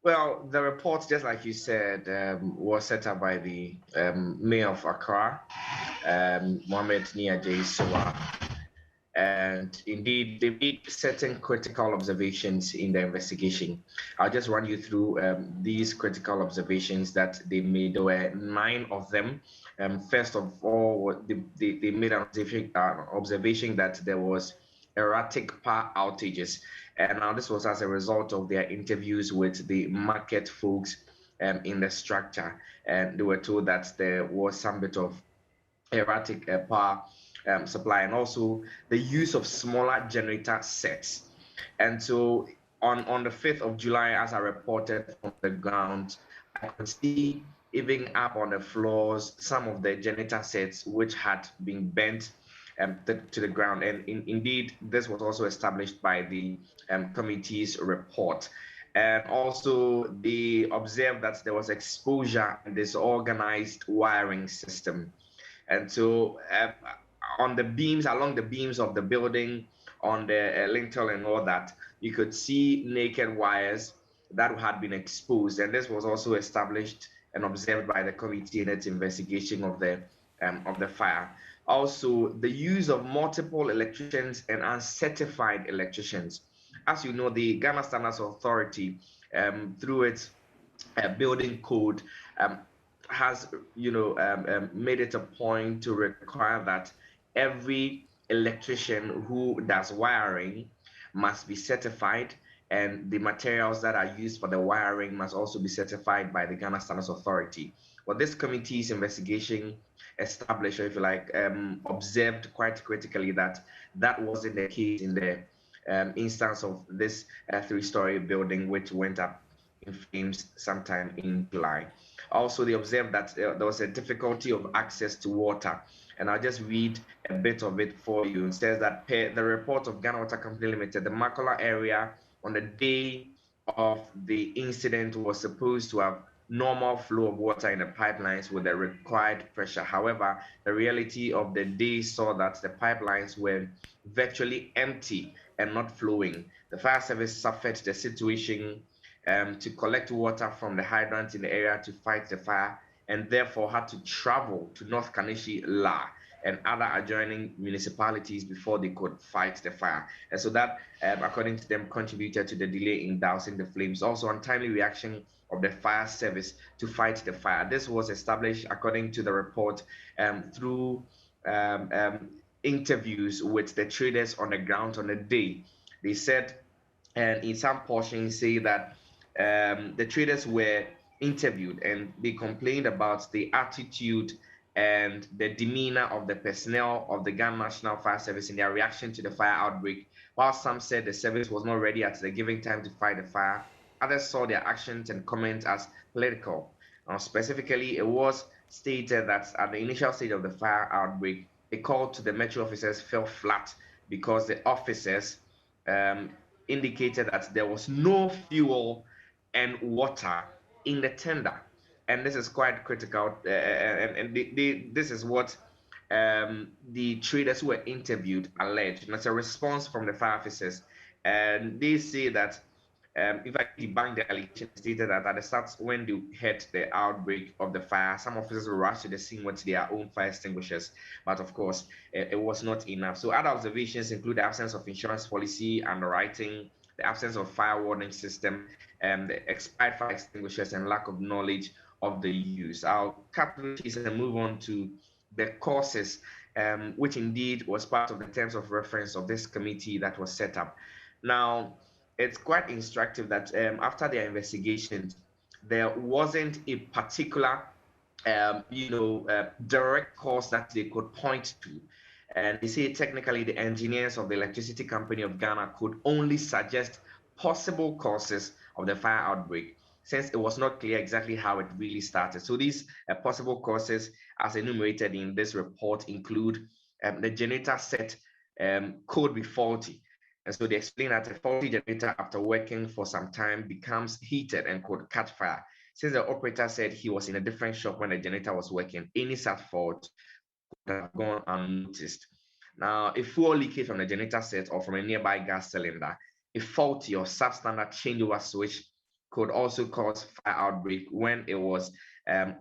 Well, the report, just like you said, was set up by the Mayor of Accra, Mohamed Niaje Sowa. And indeed, they made certain critical observations in the investigation. I'll just run you through these critical observations that they made. There were 9 of them. First of all, they made an observation that there was erratic power outages. And now this was as a result of their interviews with the market folks in the structure. And they were told that there was some bit of erratic power supply, and also the use of smaller generator sets. And so on the 5th of July, as I reported from the ground, I could see even up on the floors some of the generator sets which had been bent to the ground. And indeed, this was also established by the committee's report. And also, they observed that there was exposure in this organized wiring system. And so on the beams, along the beams of the building, on the lintel and all that, you could see naked wires that had been exposed. And this was also established and observed by the committee in its investigation of the fire. Also, the use of multiple electricians and uncertified electricians. As you know, the Ghana Standards Authority, through its building code, has made it a point to require that every electrician who does wiring must be certified, and the materials that are used for the wiring must also be certified by the Ghana Standards Authority. Well, this committee's investigation established, or if you like, observed quite critically that that wasn't the case in the instance of this 3-story building, which went up in flames sometime in July. Also, they observed that there was a difficulty of access to water. And I'll just read a bit of it for you. It says that per the report of Ghana Water Company Limited, the Makola area on the day of the incident was supposed to have normal flow of water in the pipelines with the required pressure. However, the reality of the day saw that the pipelines were virtually empty and not flowing. The fire service suffered the situation to collect water from the hydrant in the area to fight the fire, and therefore had to travel to North Kanishi, La, and other adjoining municipalities before they could fight the fire. And so that, according to them, contributed to the delay in dousing the flames. Also, untimely reaction of the fire service to fight the fire. This was established, according to the report, through interviews with the traders on the ground on the day. They said, and in some portions say that the traders were interviewed and they complained about the attitude and the demeanor of the personnel of the Ghana National Fire Service in their reaction to the fire outbreak. While some said the service was not ready at the given time to fight the fire, others saw their actions and comments as political. Specifically, it was stated that at the initial stage of the fire outbreak, a call to the metro officers fell flat because the officers indicated that there was no fuel and water in the tender. And this is quite critical. This is what the traders who were interviewed alleged. And as a response from the fire officers, and they say that in fact, debunked the allegation, stated that at the start, when they heard the outbreak of the fire, some officers rushed to the scene with their own fire extinguishers. But of course, it was not enough. So other observations include the absence of insurance policy, underwriting, the absence of fire warning system, the expired fire extinguishers, and lack of knowledge of the use. I'll cut through this and move on to the causes, which indeed was part of the terms of reference of this committee that was set up. Now, it's quite instructive that after their investigations, there wasn't a particular, direct cause that they could point to. And they say technically the engineers of the Electricity Company of Ghana could only suggest possible causes of the fire outbreak, since it was not clear exactly how it really started. So these possible causes, as enumerated in this report, include the generator set could be faulty. And so they explain that a faulty generator, after working for some time, becomes heated and could catch fire. Since the operator said he was in a different shop when the generator was working, any such fault could have gone unnoticed. Now, a fuel leakage from the generator set or from a nearby gas cylinder, a faulty or substandard changeover switch could also cause fire outbreak when it was when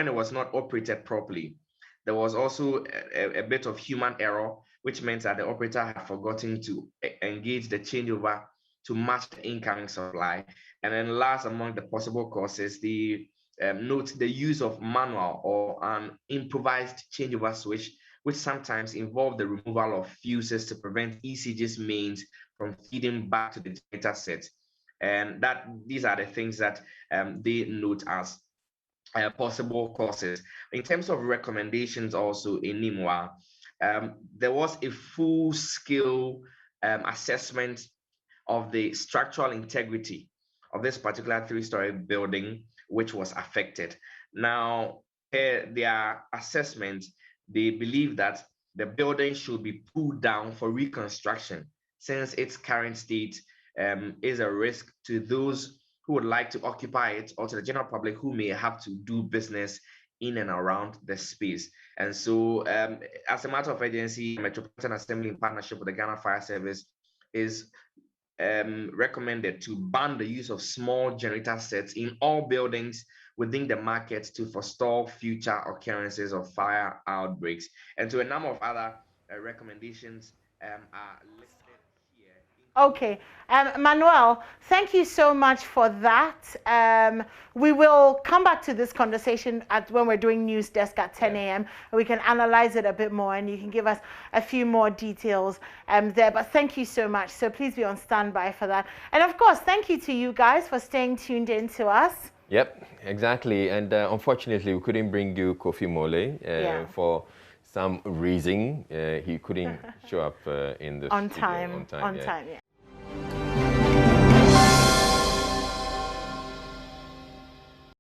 it was not operated properly. There was also a bit of human error, which meant that the operator had forgotten to engage the changeover to match the incoming supply. And then last among the possible causes, the note the use of manual or an improvised changeover switch, which sometimes involve the removal of fuses to prevent ECG's mains from feeding back to the generator set. And these are the things that they note as possible causes. In terms of recommendations also in NIMWA, there was a full-scale assessment of the structural integrity of this particular three-story building, which was affected. Now, their assessment, they believe that the building should be pulled down for reconstruction, since its current state is a risk to those who would like to occupy it, or to the general public who may have to do business in and around the space. And so, as a matter of urgency, Metropolitan Assembly, in partnership with the Ghana Fire Service, is recommended to ban the use of small generator sets in all buildings within the market to forestall future occurrences of fire outbreaks. And so a number of other recommendations are listed. Okay, Manuel, thank you so much for that. We will come back to this conversation when we're doing News Desk at 10 a.m. and we can analyze it a bit more, and you can give us a few more details there. But thank you so much. So please be on standby for that. And of course, thank you to you guys for staying tuned in to us. Yep, exactly. And unfortunately, we couldn't bring you Kofi Mole for some reason. He couldn't show up in the on studio time. On time, yeah.